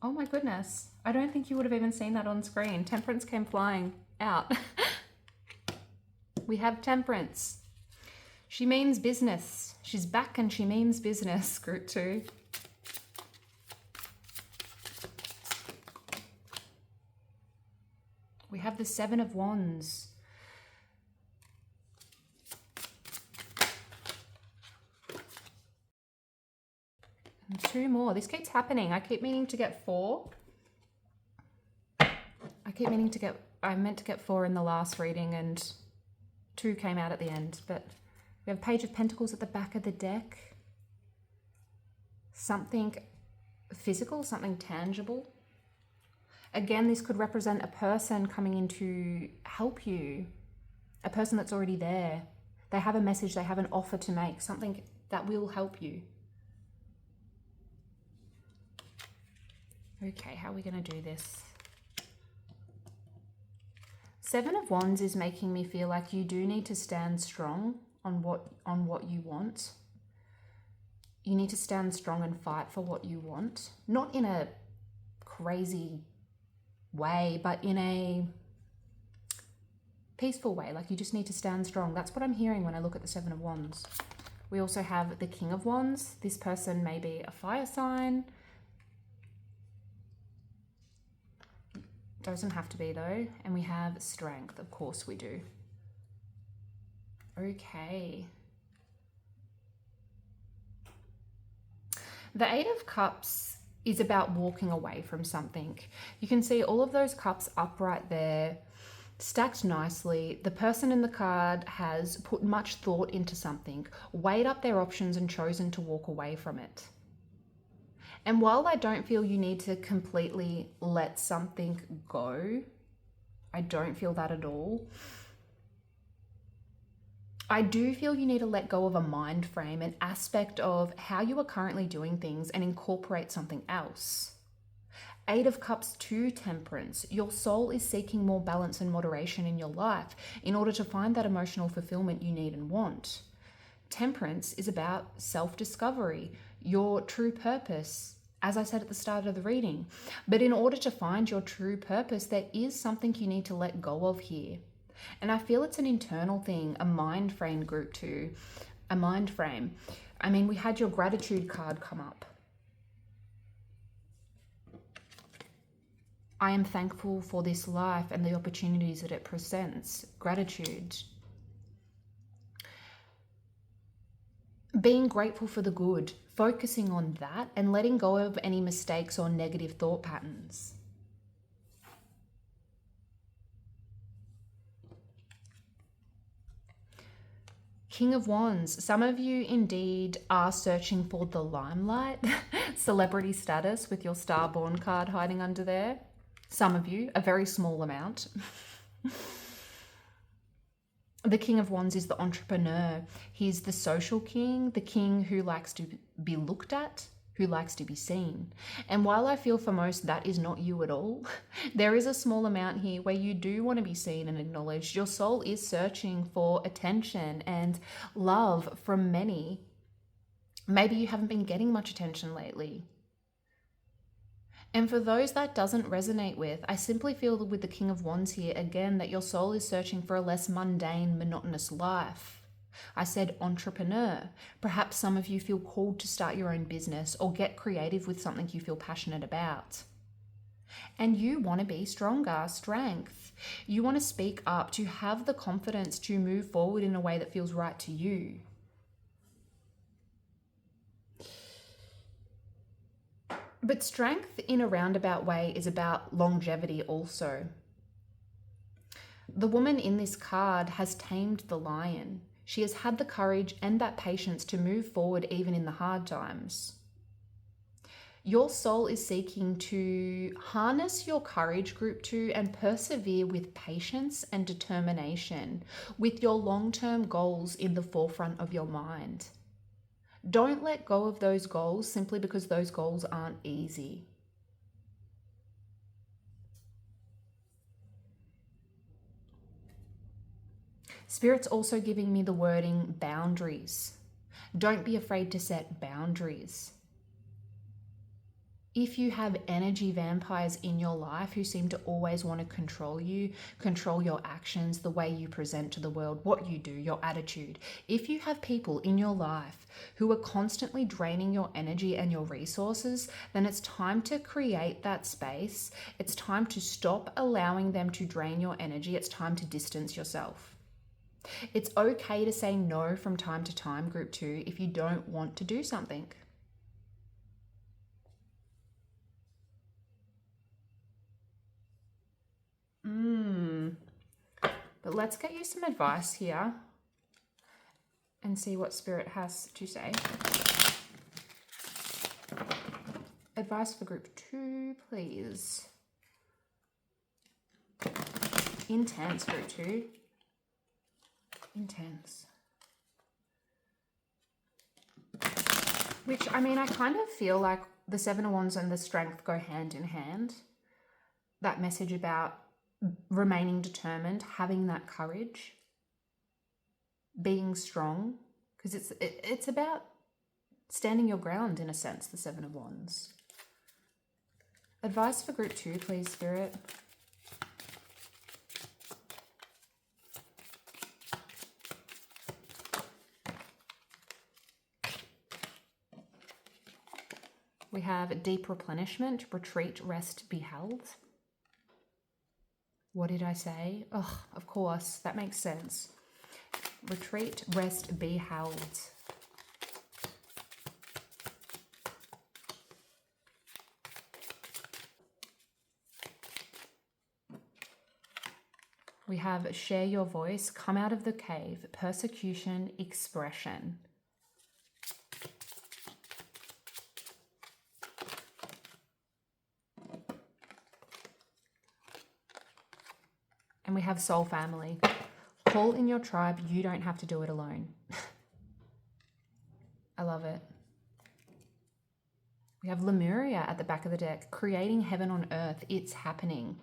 Oh my goodness. I don't think you would have even seen that on screen. Temperance came flying out. We have Temperance. She means business. She's back and she means business, Group 2. We have the 7 of Wands. And 2 more. This keeps happening. I keep meaning to get 4. I meant to get 4 in the last reading and 2 came out at the end, but we have Page of Pentacles at the back of the deck. Something physical, something tangible. Again, this could represent a person coming in to help you, a person that's already there. They have a message, they have an offer to make, something that will help you. Okay, how are we going to do this? 7 of Wands is making me feel like you do need to stand strong on what you want. You need to stand strong and fight for what you want. Not in a crazy way, but in a peaceful way. Like, you just need to stand strong. That's what I'm hearing when I look at the 7 of Wands. We also have the King of Wands. This person may be a fire sign. Doesn't have to be though. And we have Strength. Of course we do. Okay. The 8 of Cups is about walking away from something. You can see all of those cups upright there, stacked nicely. The person in the card has put much thought into something, weighed up their options and chosen to walk away from it. And while I don't feel you need to completely let something go, I don't feel that at all. I do feel you need to let go of a mind frame, an aspect of how you are currently doing things, and incorporate something else. Eight of Cups to Temperance. Your soul is seeking more balance and moderation in your life in order to find that emotional fulfillment you need and want. Temperance is about self-discovery, your true purpose, as I said at the start of the reading. But in order to find your true purpose, there is something you need to let go of here. And I feel it's an internal thing, a mind frame, group 2, a mind frame. I mean, we had your gratitude card come up. I am thankful for this life and the opportunities that it presents. Gratitude. Being grateful for the good, focusing on that and letting go of any mistakes or negative thought patterns. King of Wands. Some of you indeed are searching for the limelight, celebrity status with your Star-born card hiding under there. Some of you, a very small amount. The King of Wands is the entrepreneur. He's the social king, the king who likes to be looked at, who likes to be seen. And while I feel for most that is not you at all, there is a small amount here where you do want to be seen and acknowledged. Your soul is searching for attention and love from many. Maybe you haven't been getting much attention lately. And for those that doesn't resonate with, I simply feel that with the King of Wands here, again, that your soul is searching for a less mundane, monotonous life. I said entrepreneur. Perhaps some of you feel called to start your own business or get creative with something you feel passionate about. And you want to be stronger, strength. You want to speak up, to have the confidence to move forward in a way that feels right to you. But strength in a roundabout way is about longevity also. The woman in this card has tamed the lion. She has had the courage and that patience to move forward even in the hard times. Your soul is seeking to harness your courage, group 2, and persevere with patience and determination, with your long-term goals in the forefront of your mind. Don't let go of those goals simply because those goals aren't easy. Spirit's also giving me the wording boundaries. Don't be afraid to set boundaries. If you have energy vampires in your life who seem to always want to control you, control your actions, the way you present to the world, what you do, your attitude. If you have people in your life who are constantly draining your energy and your resources, then it's time to create that space. It's time to stop allowing them to drain your energy. It's time to distance yourself. It's okay to say no from time to time, group 2, if you don't want to do something. But let's get you some advice here and see what Spirit has to say. Advice for group 2, please. Intense, group 2. Intense. Which, I mean, I kind of feel like the Seven of Wands and the Strength go hand in hand. That message about remaining determined, having that courage, being strong, because it's about standing your ground in a sense, the Seven of Wands. Advice for group 2, please, Spirit. We have deep replenishment, retreat, rest, be held. What did I say? Oh, of course, that makes sense. Retreat, rest, be held. We have share your voice, come out of the cave, persecution, expression. And we have soul family. Call in your tribe. You don't have to do it alone. I love it. We have Lemuria at the back of the deck. Creating heaven on earth. It's happening.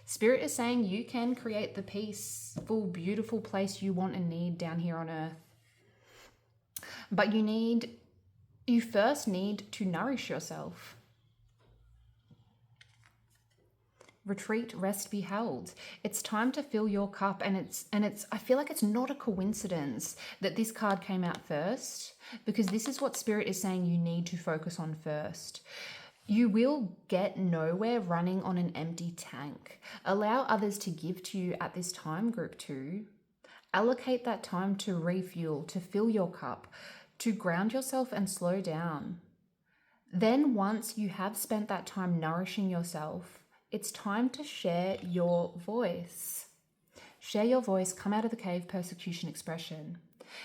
Spirit is saying you can create the peaceful, beautiful place you want and need down here on earth. But you first need to nourish yourself. Retreat, rest, be held. It's time to fill your cup, and it's I feel like it's not a coincidence that this card came out first, because this is what Spirit is saying you need to focus on first. You will get nowhere running on an empty tank. Allow others to give to you at this time, group 2. Allocate that time to refuel, to fill your cup, to ground yourself and slow down. Then once you have spent that time nourishing yourself, it's time to share your voice. Share your voice, come out of the cave, persecution, expression.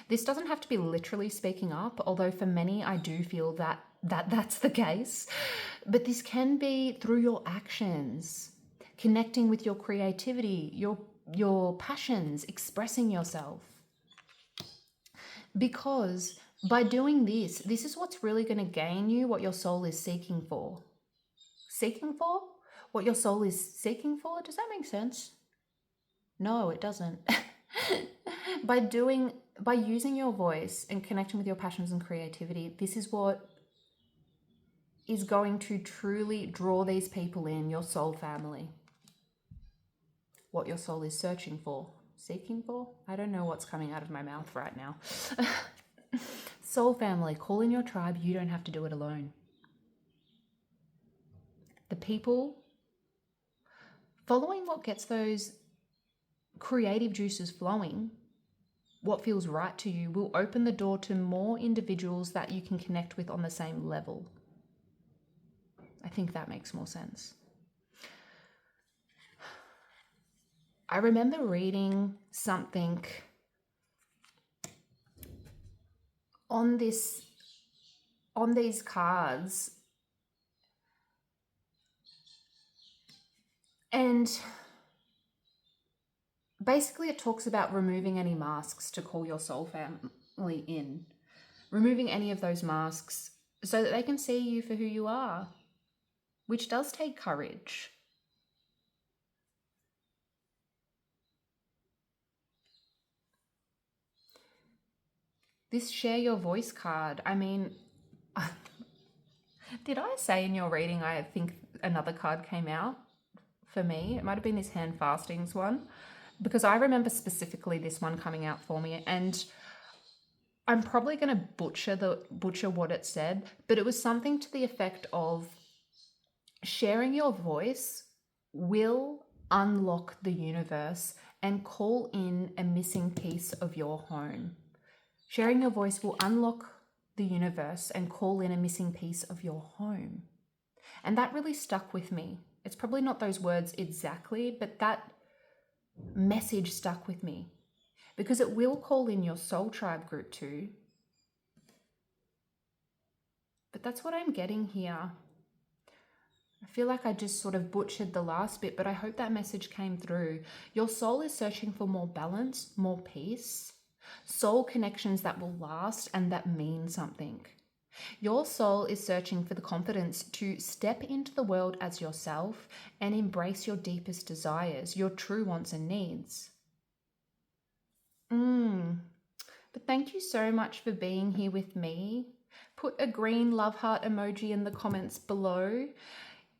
This doesn't have to be literally speaking up, although for many I do feel that's the case. But this can be through your actions, connecting with your creativity, your passions, expressing yourself. Because by doing this is what's really going to gain you what your soul is seeking for. Seeking for? What your soul is seeking for? Does that make sense? No, it doesn't. By using your voice and connecting with your passions and creativity, this is what is going to truly draw these people in, your soul family. What your soul is searching for. Seeking for? I don't know what's coming out of my mouth right now. Soul family, call in your tribe. You don't have to do it alone. The people following what gets those creative juices flowing, what feels right to you, will open the door to more individuals that you can connect with on the same level. I think that makes more sense. I remember reading something on these cards, and basically it talks about removing any masks to call your soul family in. Removing any of those masks so that they can see you for who you are, which does take courage. This share your voice card, I mean, did I say in your reading I think another card came out for me? It might have been this hand fastings one, because I remember specifically this one coming out for me, and I'm probably going to butcher what it said, but it was something to the effect of sharing your voice will unlock the universe and call in a missing piece of your home. Sharing your voice will unlock the universe and call in a missing piece of your home. And that really stuck with me. It's probably not those words exactly, but that message stuck with me, because it will call in your soul tribe, group 2. But that's what I'm getting here. I feel like I just sort of butchered the last bit, but I hope that message came through. Your soul is searching for more balance, more peace, soul connections that will last and that mean something. Your soul is searching for the confidence to step into the world as yourself and embrace your deepest desires, your true wants and needs. But thank you so much for being here with me. Put a green love heart emoji in the comments below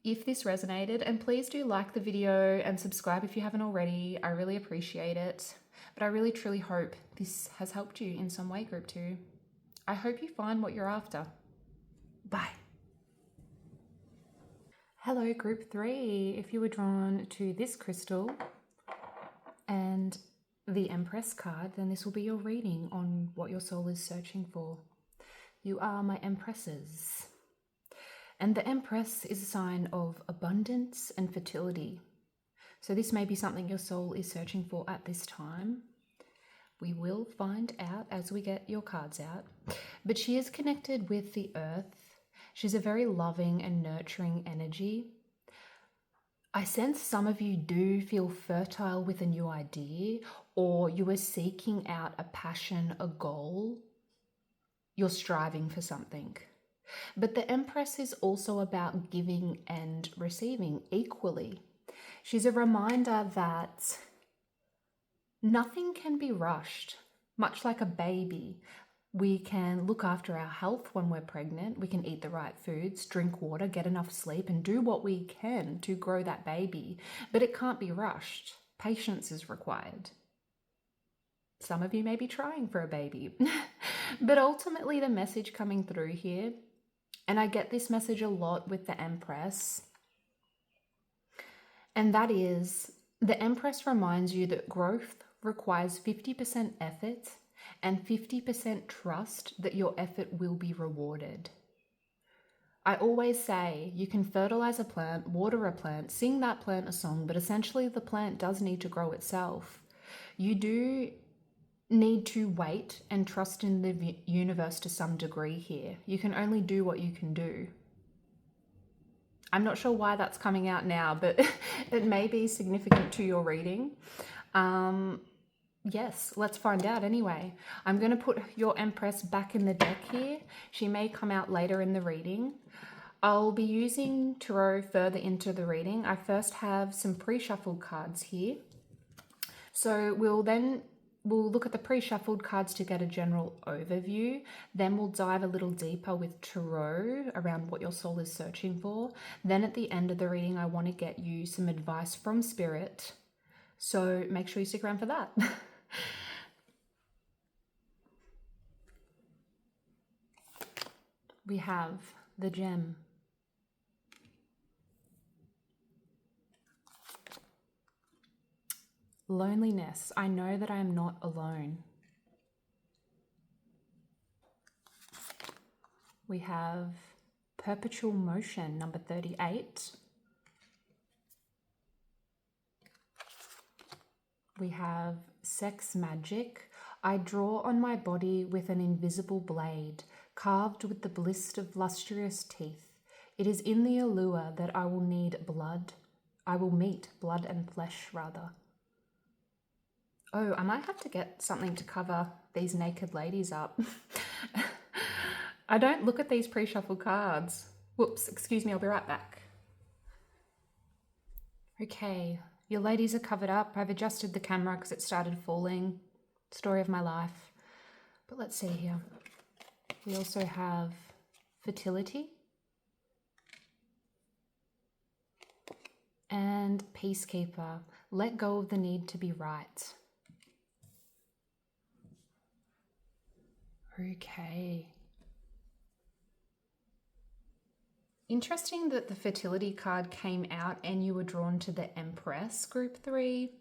if this resonated, and please do like the video and subscribe if you haven't already. I really appreciate it. But I really truly hope this has helped you in some way, group 2. I hope you find what you're after. Bye. Hello, group 3. If you were drawn to this crystal and the Empress card, then this will be your reading on what your soul is searching for. You are my Empresses. And the Empress is a sign of abundance and fertility. So this may be something your soul is searching for at this time. We will find out as we get your cards out. But she is connected with the earth. She's a very loving and nurturing energy. I sense some of you do feel fertile with a new idea, or you are seeking out a passion, a goal. You're striving for something. But the Empress is also about giving and receiving equally. She's a reminder that nothing can be rushed, much like a baby. We can look after our health when we're pregnant. We can eat the right foods, drink water, get enough sleep, and do what we can to grow that baby. But it can't be rushed. Patience is required. Some of you may be trying for a baby. But ultimately, the message coming through here, and I get this message a lot with the Empress, and that is the Empress reminds you that growth requires 50% effort and 50% trust that your effort will be rewarded. I always say you can fertilize a plant, water a plant, sing that plant a song, but essentially the plant does need to grow itself. You do need to wait and trust in the universe to some degree here. You can only do what you can do. I'm not sure why that's coming out now, but it may be significant to your reading. Yes, let's find out anyway. I'm going to put your Empress back in the deck here. She may come out later in the reading. I'll be using Tarot further into the reading. I first have some pre-shuffled cards here. So we'll look at the pre-shuffled cards to get a general overview. Then we'll dive a little deeper with Tarot around what your soul is searching for. Then at the end of the reading, I want to get you some advice from Spirit. So make sure you stick around for that. We have the gem. Loneliness. I know that I am not alone. We have perpetual motion, number 38. We have sex magic. I draw on my body with an invisible blade, carved with the bliss of lustrous teeth. It is in the allure that I will need blood. I will meet blood and flesh, rather. Oh, I might have to get something to cover these naked ladies up. I don't look at these pre-shuffled cards. Whoops, excuse me, I'll be right back. Okay, your ladies are covered up. I've adjusted the camera because it started falling. Story of my life. But let's see here. We also have fertility and peacekeeper. Let go of the need to be right. Okay. Interesting that the fertility card came out and you were drawn to the Empress, group 3.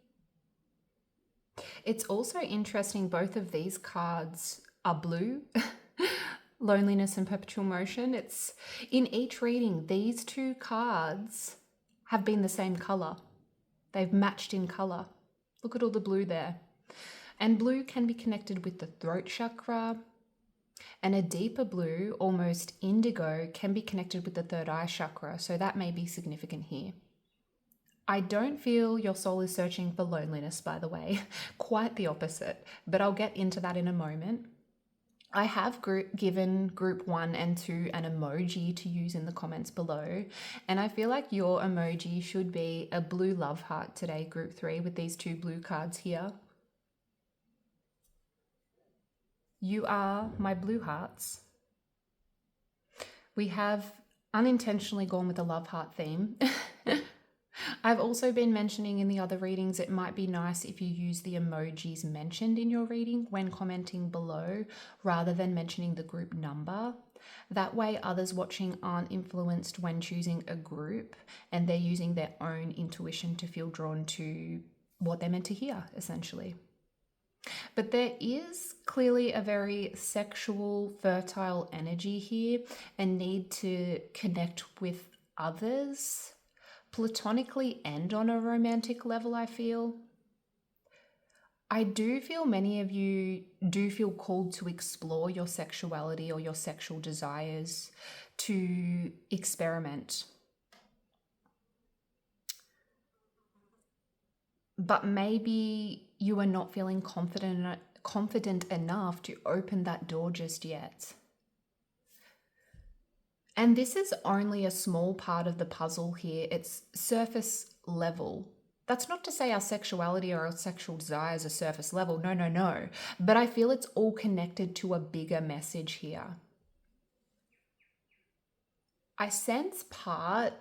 It's also interesting both of these cards are blue. Loneliness and perpetual motion. It's in each reading, these two cards have been the same color. They've matched in color. Look at all the blue there. And blue can be connected with the throat chakra, and a deeper blue, almost indigo, can be connected with the third eye chakra, so that may be significant here. I don't feel your soul is searching for loneliness, by the way. Quite the opposite, but I'll get into that in a moment. I have given group 1 and 2 an emoji to use in the comments below, and I feel like your emoji should be a blue love heart today, group 3, with these two blue cards here. You are my blue hearts. We have unintentionally gone with a love heart theme. I've also been mentioning in the other readings it might be nice if you use the emojis mentioned in your reading when commenting below rather than mentioning the group number. That way others watching aren't influenced when choosing a group and they're using their own intuition to feel drawn to what they're meant to hear, essentially. But there is clearly a very sexual, fertile energy here and need to connect with others, platonically and on a romantic level, I feel. I do feel many of you do feel called to explore your sexuality or your sexual desires, to experiment. but maybe you are not feeling confident enough to open that door just yet. And this is only a small part of the puzzle here. It's surface level. That's not to say our sexuality or our sexual desires are surface level. No, no, no. But I feel it's all connected to a bigger message here. I sense part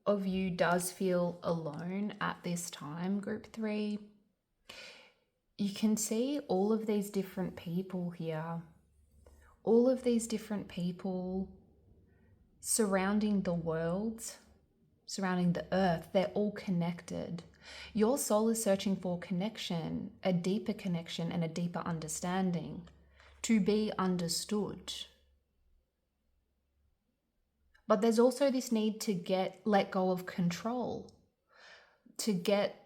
of you does feel alone at this time, group 3. You can see all of these different people here. All of these different people surrounding the world, surrounding the earth, they're all connected. Your soul is searching for connection, a deeper connection and a deeper understanding, to be understood. But there's also this need to let go of control, to get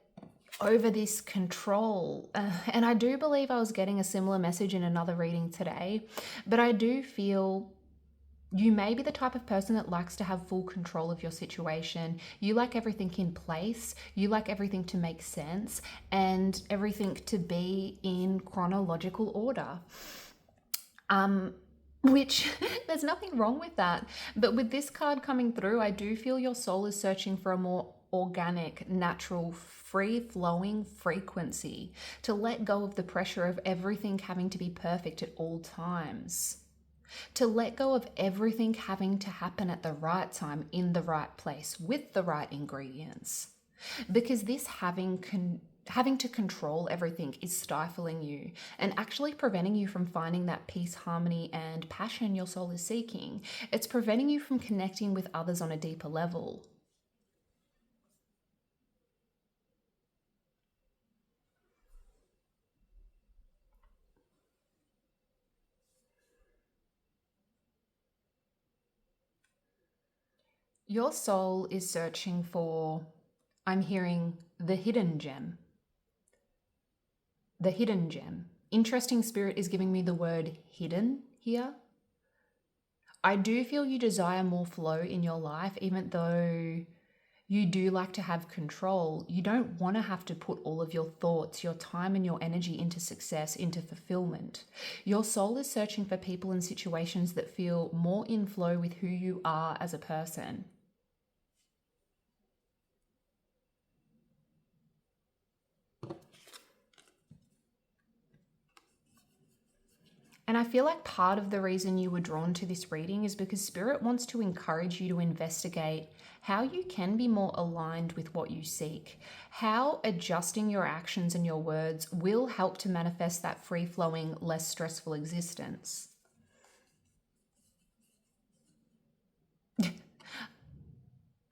over this control. And I do believe I was getting a similar message in another reading today, but I do feel you may be the type of person that likes to have full control of your situation. You like everything in place. You like everything to make sense and everything to be in chronological order. Which there's nothing wrong with that. But with this card coming through, I do feel your soul is searching for a more organic, natural, free-flowing frequency to let go of the pressure of everything having to be perfect at all times. To let go of everything having to happen at the right time, in the right place, with the right ingredients. Because this having to control everything is stifling you and actually preventing you from finding that peace, harmony, and passion your soul is seeking. It's preventing you from connecting with others on a deeper level. Your soul is searching for, I'm hearing, the hidden gem. The hidden gem. Interesting, Spirit is giving me the word hidden here. I do feel you desire more flow in your life, even though you do like to have control. You don't want to have to put all of your thoughts, your time and your energy into success, into fulfillment. Your soul is searching for people and situations that feel more in flow with who you are as a person. And I feel like part of the reason you were drawn to this reading is because Spirit wants to encourage you to investigate how you can be more aligned with what you seek, how adjusting your actions and your words will help to manifest that free-flowing, less stressful existence.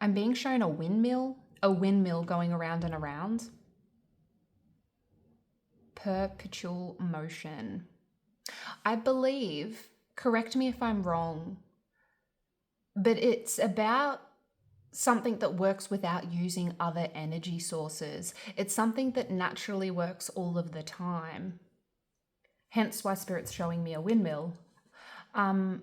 I'm being shown a windmill going around and around. Perpetual motion. I believe, correct me if I'm wrong, but it's about something that works without using other energy sources. It's something that naturally works all of the time. Hence why Spirit's showing me a windmill. And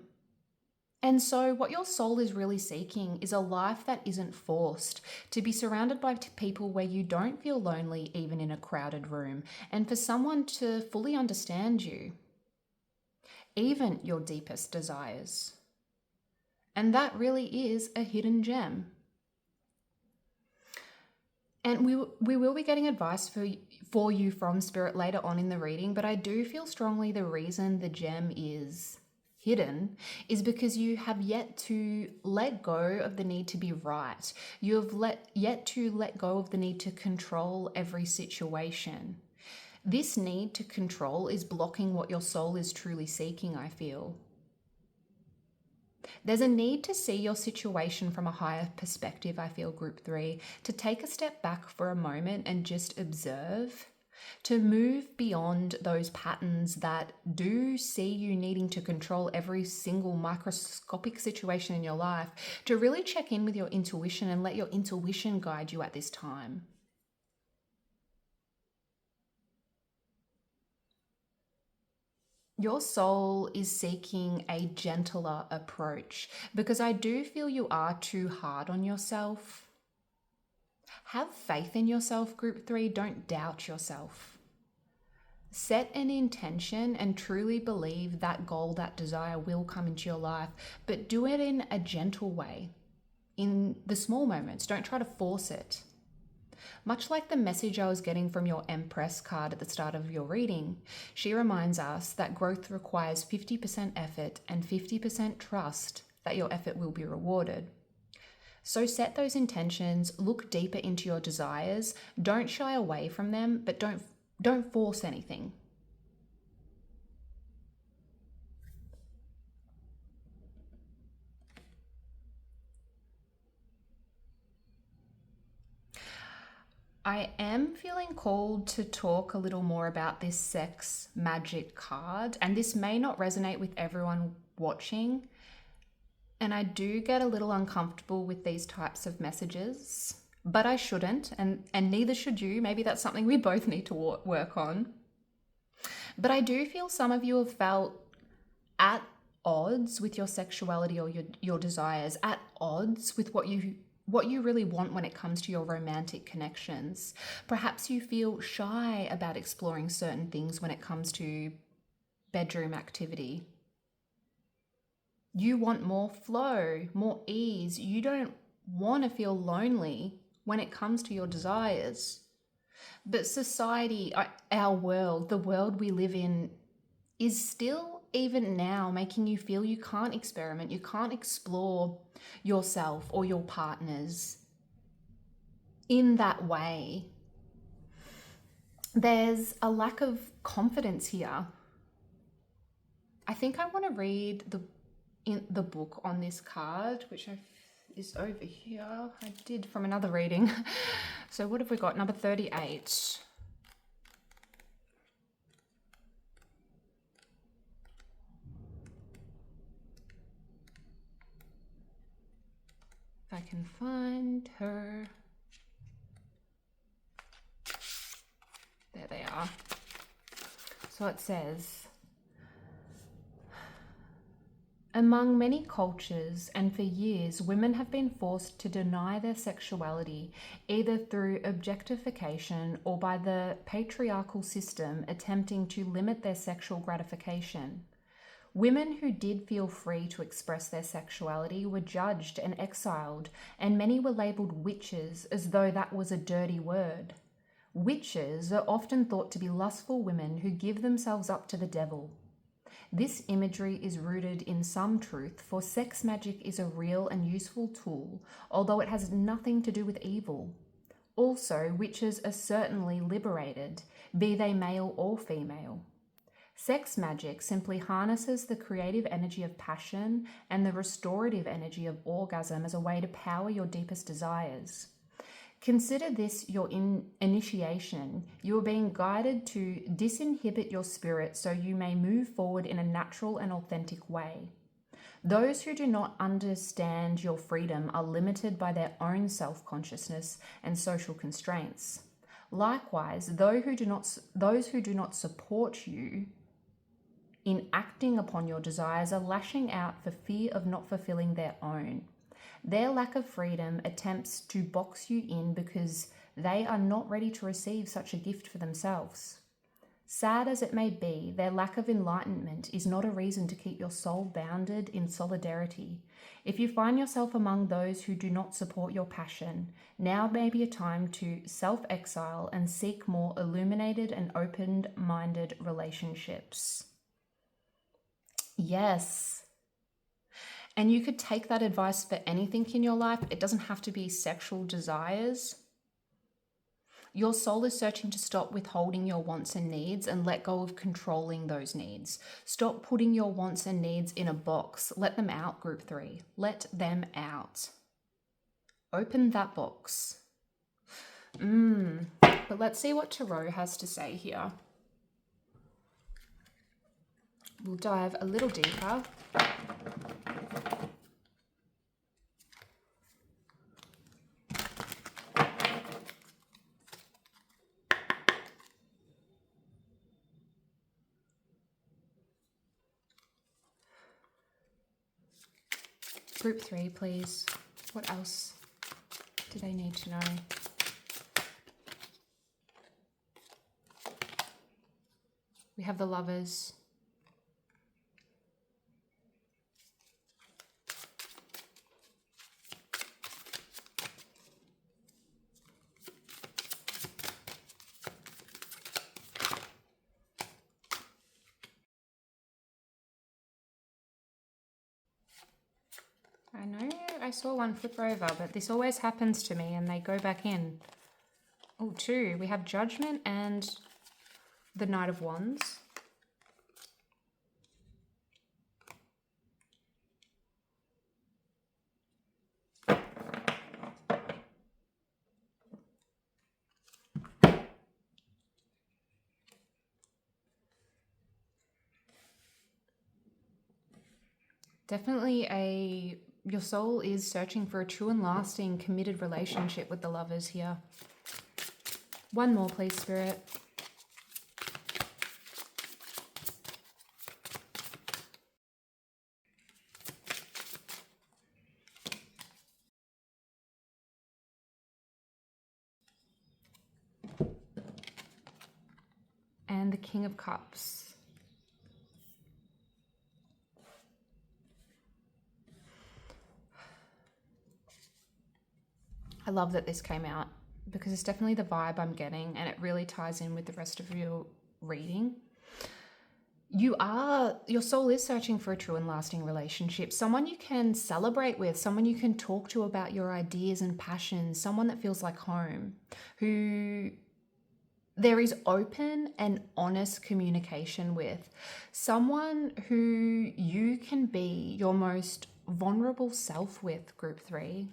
so what your soul is really seeking is a life that isn't forced, to be surrounded by people where you don't feel lonely even in a crowded room, and for someone to fully understand you, even your deepest desires. And that really is a hidden gem. And we will be getting advice for you from Spirit later on in the reading, but I do feel strongly the reason the gem is hidden is because you have yet to let go of the need to be right. You have yet to let go of the need to control every situation. This need to control is blocking what your soul is truly seeking, I feel. There's a need to see your situation from a higher perspective, I feel, Group 3, to take a step back for a moment and just observe, to move beyond those patterns that do see you needing to control every single microscopic situation in your life, to really check in with your intuition and let your intuition guide you at this time. Your soul is seeking a gentler approach because I do feel you are too hard on yourself. Have faith in yourself, group 3. Don't doubt yourself. Set an intention and truly believe that goal, that desire will come into your life, but do it in a gentle way, in the small moments. Don't try to force it. Much like the message I was getting from your Empress card at the start of your reading, she reminds us that growth requires 50% effort and 50% trust that your effort will be rewarded. So set those intentions, look deeper into your desires, don't shy away from them, but don't force anything. I am feeling called to talk a little more about this sex magic card, and this may not resonate with everyone watching, and I do get a little uncomfortable with these types of messages, but I shouldn't, and neither should you. Maybe that's something we both need to work on. But I do feel some of you have felt at odds with your sexuality or your desires, at odds with what you really want when it comes to your romantic connections. Perhaps you feel shy about exploring certain things when it comes to bedroom activity. You want more flow, more ease. You don't want to feel lonely when it comes to your desires. But society, our world, the world we live in, is still, even now, making you feel you can't experiment, you can't explore yourself or your partners in that way. There's a lack of confidence here. I think I want to read the book on this card, which is over here. I did from another reading. So what have we got? Number 38. If I can find her. There they are. So it says, among many cultures and for years, women have been forced to deny their sexuality either through objectification or by the patriarchal system attempting to limit their sexual gratification. Women who did feel free to express their sexuality were judged and exiled, and many were labelled witches as though that was a dirty word. Witches are often thought to be lustful women who give themselves up to the devil. This imagery is rooted in some truth, for sex magic is a real and useful tool, although it has nothing to do with evil. Also, witches are certainly liberated, be they male or female. Sex magic simply harnesses the creative energy of passion and the restorative energy of orgasm as a way to power your deepest desires. Consider this your initiation. You are being guided to disinhibit your spirit so you may move forward in a natural and authentic way. Those who do not understand your freedom are limited by their own self-consciousness and social constraints. Likewise, those who do not support you in acting upon your desires are lashing out for fear of not fulfilling their own. Their lack of freedom attempts to box you in because they are not ready to receive such a gift for themselves. Sad as it may be, their lack of enlightenment is not a reason to keep your soul bounded in solidarity. If you find yourself among those who do not support your passion, now may be a time to self-exile and seek more illuminated and open-minded relationships. Yes. And you could take that advice for anything in your life. It doesn't have to be sexual desires. Your soul is searching to stop withholding your wants and needs and let go of controlling those needs. Stop putting your wants and needs in a box. Let them out, group 3. Let them out. Open that box. But let's see what Tarot has to say here. We'll dive a little deeper. Group 3, please. What else do they need to know? We have the Lovers. I know I saw one flip over, but this always happens to me and they go back in. Oh, two. We have Judgment and the Knight of Wands. Definitely your soul is searching for a true and lasting committed relationship with the Lovers here. One more, please, Spirit. And the King of Cups. I love that this came out because it's definitely the vibe I'm getting and it really ties in with the rest of your reading. Your soul is searching for a true and lasting relationship, someone you can celebrate with, someone you can talk to about your ideas and passions, someone that feels like home, who there is open and honest communication with, someone who you can be your most vulnerable self with, Group 3.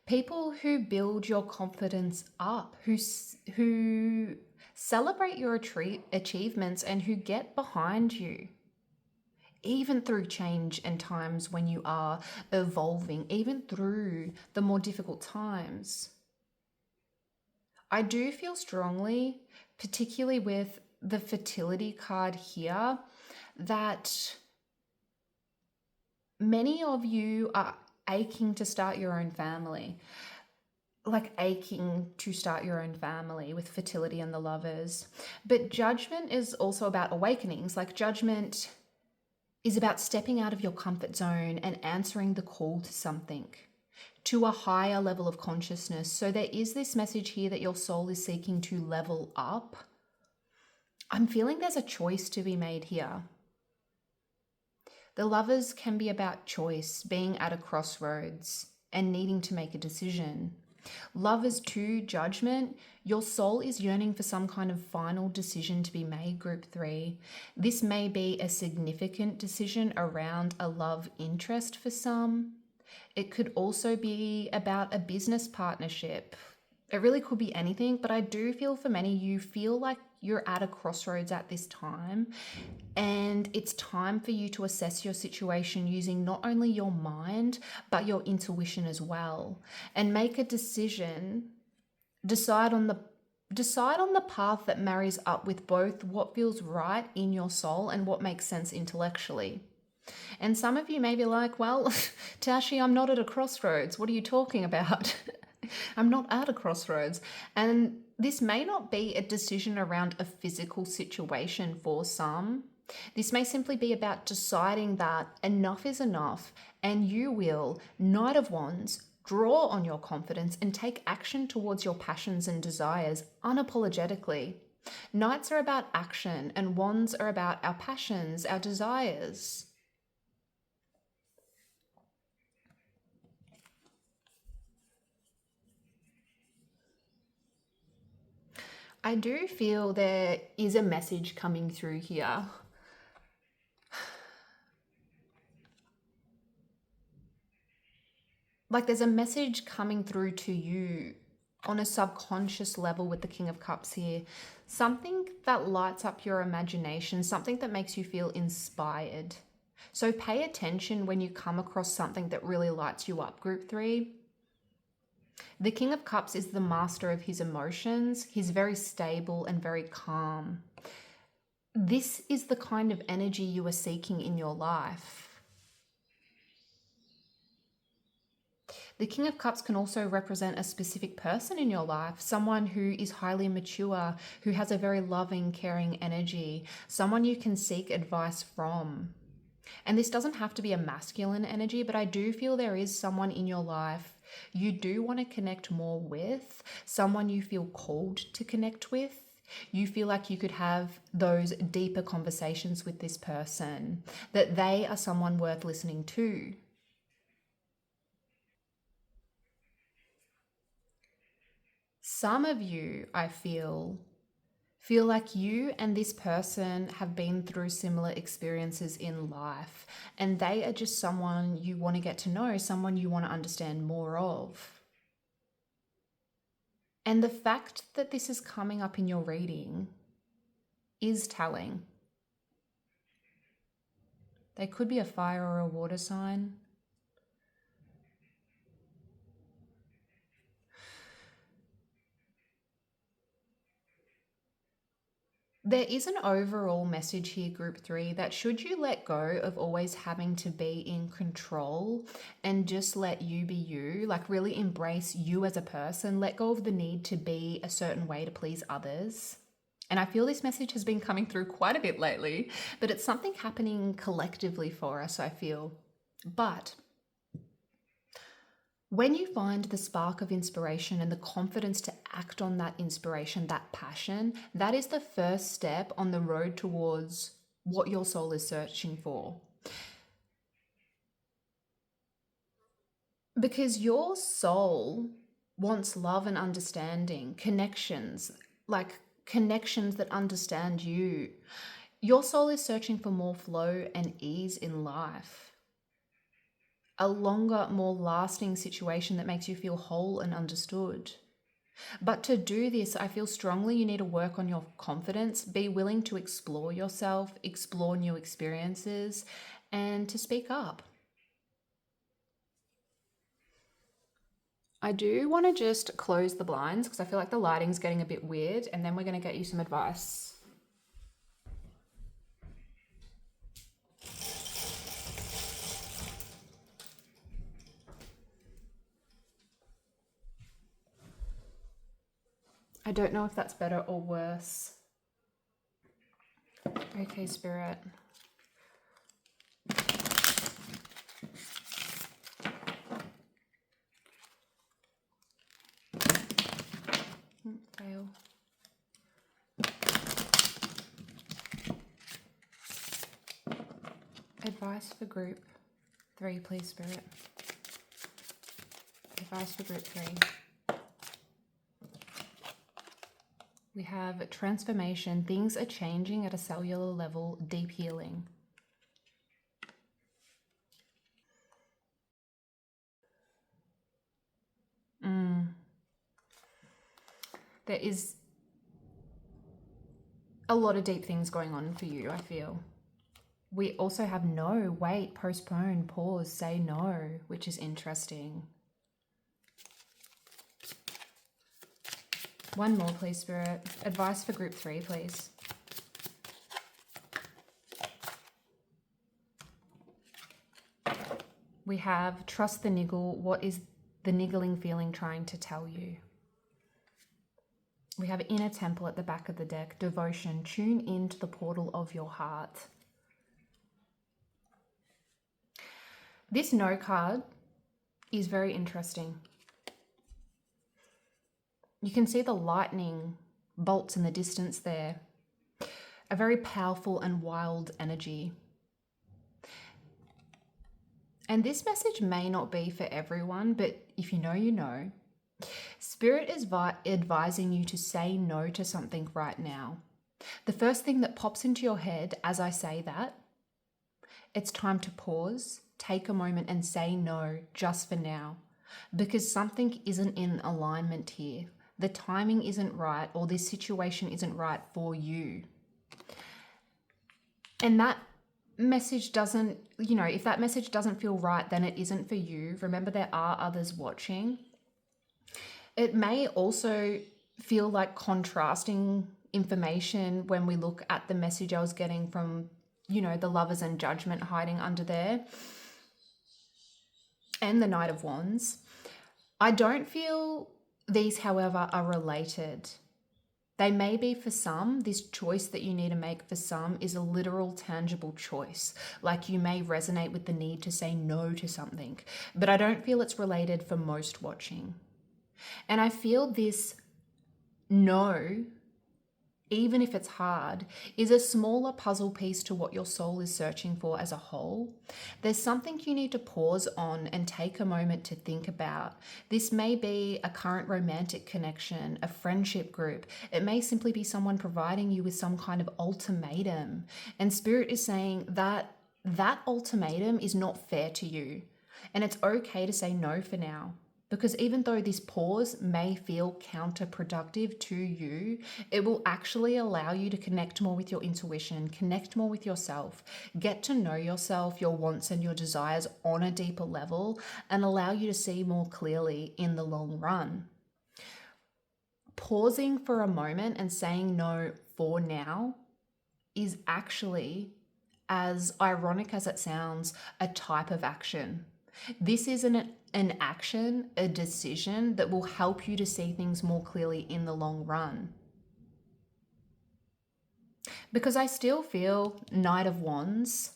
People who build your confidence up, who celebrate your achievements and who get behind you, even through change and times when you are evolving, even through the more difficult times. I do feel strongly, particularly with the fertility card here, that many of you are aching to start your own family. Like aching to start your own family with fertility and the Lovers. But Judgment is also about awakenings. Like Judgment is about stepping out of your comfort zone and answering the call to something, to a higher level of consciousness. So there is this message here that your soul is seeking to level up. I'm feeling there's a choice to be made here. The Lovers can be about choice, being at a crossroads and needing to make a decision. Lovers 2, Judgment, your soul is yearning for some kind of final decision to be made, Group 3. This may be a significant decision around a love interest for some. It could also be about a business partnership. It really could be anything, but I do feel for many, you feel like you're at a crossroads at this time, and it's time for you to assess your situation using not only your mind, but your intuition as well, and make a decision, decide on the path that marries up with both what feels right in your soul and what makes sense intellectually. And some of you may be like, well, Tashi, I'm not at a crossroads. What are you talking about? I'm not at a crossroads. And this may not be a decision around a physical situation for some. This may simply be about deciding that enough is enough and you will, Knight of Wands, draw on your confidence and take action towards your passions and desires unapologetically. Knights are about action and Wands are about our passions, our desires. I do feel there is a message coming through here. Like there's a message coming through to you on a subconscious level with the King of Cups here. Something that lights up your imagination, something that makes you feel inspired. So pay attention when you come across something that really lights you up, Group 3. The King of Cups is the master of his emotions. He's very stable and very calm. This is the kind of energy you are seeking in your life. The King of Cups can also represent a specific person in your life, someone who is highly mature, who has a very loving, caring energy, someone you can seek advice from. And this doesn't have to be a masculine energy, but I do feel there is someone in your life you do want to connect more with, someone you feel called to connect with. You feel like you could have those deeper conversations with this person, that they are someone worth listening to. Some of you, I feel like you and this person have been through similar experiences in life, and they are just someone you want to get to know, someone you want to understand more of. And the fact that this is coming up in your reading is telling. They could be a fire or a water sign. There is an overall message here, Group 3, that should you let go of always having to be in control and just let you be you, like really embrace you as a person, let go of the need to be a certain way to please others. And I feel this message has been coming through quite a bit lately, but it's something happening collectively for us, I feel. But when you find the spark of inspiration and the confidence to act on that inspiration, that passion, that is the first step on the road towards what your soul is searching for. Because your soul wants love and understanding, connections, like connections that understand you. Your soul is searching for more flow and ease in life. A longer, more lasting situation that makes you feel whole and understood. But to do this, I feel strongly you need to work on your confidence, be willing to explore yourself, explore new experiences, and to speak up. I do want to just close the blinds because I feel like the lighting's getting a bit weird, and then we're going to get you some advice. I don't know if that's better or worse. Okay, Spirit. Fail. Advice for group 3, please, Spirit. Advice for group 3. We have transformation. Things are changing at a cellular level. Deep healing. There is a lot of deep things going on for you, I feel. We also have no, wait, postpone, pause, say no, which is interesting. One more, please, Spirit. Advice for group 3, please. We have trust the niggle. What is the niggling feeling trying to tell you? We have inner temple at the back of the deck. Devotion. Tune into the portal of your heart. This no card is very interesting. You can see the lightning bolts in the distance there. A very powerful and wild energy. And this message may not be for everyone, but if you know, you know. Spirit is advising you to say no to something right now. The first thing that pops into your head as I say that, it's time to pause, take a moment and say no just for now, because something isn't in alignment here. The timing isn't right, or this situation isn't right for you. And that message doesn't, if that message doesn't feel right, then it isn't for you. Remember, there are others watching. It may also feel like contrasting information when we look at the message I was getting from, the Lovers and Judgment hiding under there, and the Knight of Wands. I don't feel these, however, are related. They may be for some. This choice that you need to make for some is a literal, tangible choice. Like you may resonate with the need to say no to something, but I don't feel it's related for most watching. And I feel this no, even if it's hard, is a smaller puzzle piece to what your soul is searching for as a whole. There's something you need to pause on and take a moment to think about. This may be a current romantic connection, a friendship group. It may simply be someone providing you with some kind of ultimatum. And Spirit is saying that that ultimatum is not fair to you. And it's okay to say no for now. Because even though this pause may feel counterproductive to you, it will actually allow you to connect more with your intuition, connect more with yourself, get to know yourself, your wants and your desires on a deeper level, and allow you to see more clearly in the long run. Pausing for a moment and saying no for now is actually, as ironic as it sounds, a type of action. This is an action, a decision that will help you to see things more clearly in the long run. Because I still feel Knight of Wands,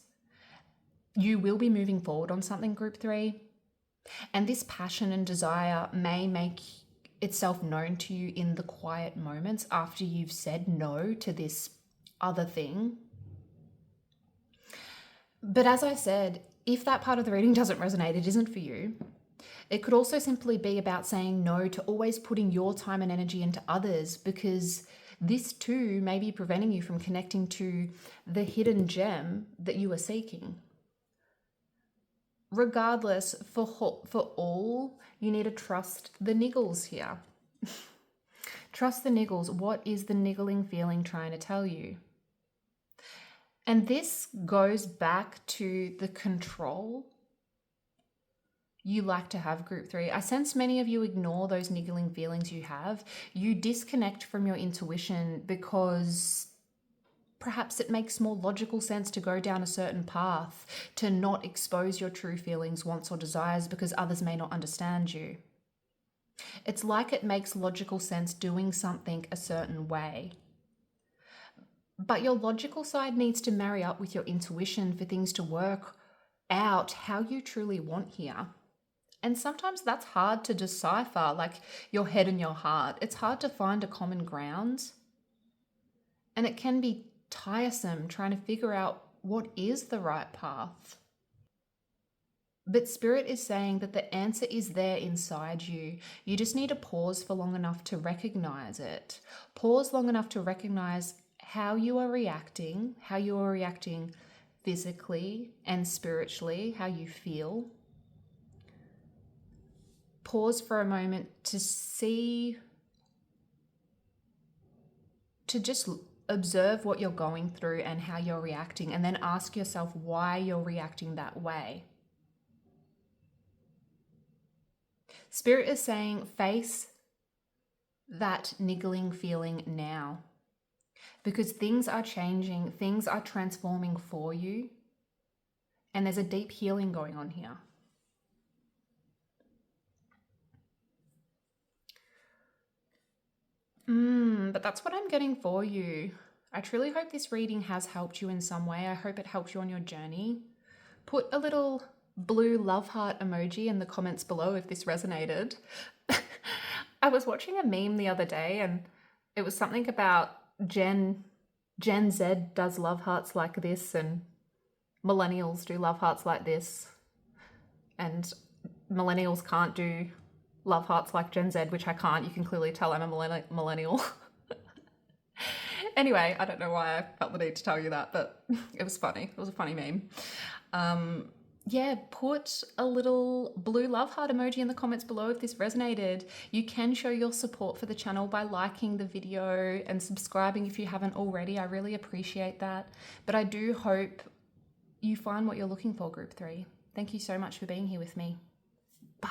you will be moving forward on something, Group 3. And this passion and desire may make itself known to you in the quiet moments after you've said no to this other thing. But as I said, if that part of the reading doesn't resonate, it isn't for you. It could also simply be about saying no to always putting your time and energy into others, because this too may be preventing you from connecting to the hidden gem that you are seeking. Regardless, for all, you need to trust the niggles here. Trust the niggles. What is the niggling feeling trying to tell you? And this goes back to the control you like to have, Group 3. I sense many of you ignore those niggling feelings you have. You disconnect from your intuition because perhaps it makes more logical sense to go down a certain path, to not expose your true feelings, wants, or desires because others may not understand you. It's like it makes logical sense doing something a certain way. But your logical side needs to marry up with your intuition for things to work out how you truly want here. And sometimes that's hard to decipher, like your head and your heart. It's hard to find a common ground. And it can be tiresome trying to figure out what is the right path. But Spirit is saying that the answer is there inside you. You just need to pause for long enough to recognize it. Pause long enough to recognize how you are reacting physically and spiritually, how you feel. Pause for a moment to see, to just observe what you're going through and how you're reacting, and then ask yourself why you're reacting that way. Spirit is saying face that niggling feeling now. Because things are changing, things are transforming for you, and there's a deep healing going on here. But that's what I'm getting for you. I truly hope this reading has helped you in some way. I hope it helped you on your journey. Put a little blue love heart emoji in the comments below if this resonated. I was watching a meme the other day and it was something about Gen Z does love hearts like this, and millennials do love hearts like this, and millennials can't do love hearts like Gen Z, which I can't. You can clearly tell I'm a millennial. Anyway, I don't know why I felt the need to tell you that, but it was funny. It was a funny meme. Yeah, put a little blue love heart emoji in the comments below if this resonated. You can show your support for the channel by liking the video and subscribing if you haven't already. I really appreciate that. But I do hope you find what you're looking for, Group 3. Thank you so much for being here with me. Bye.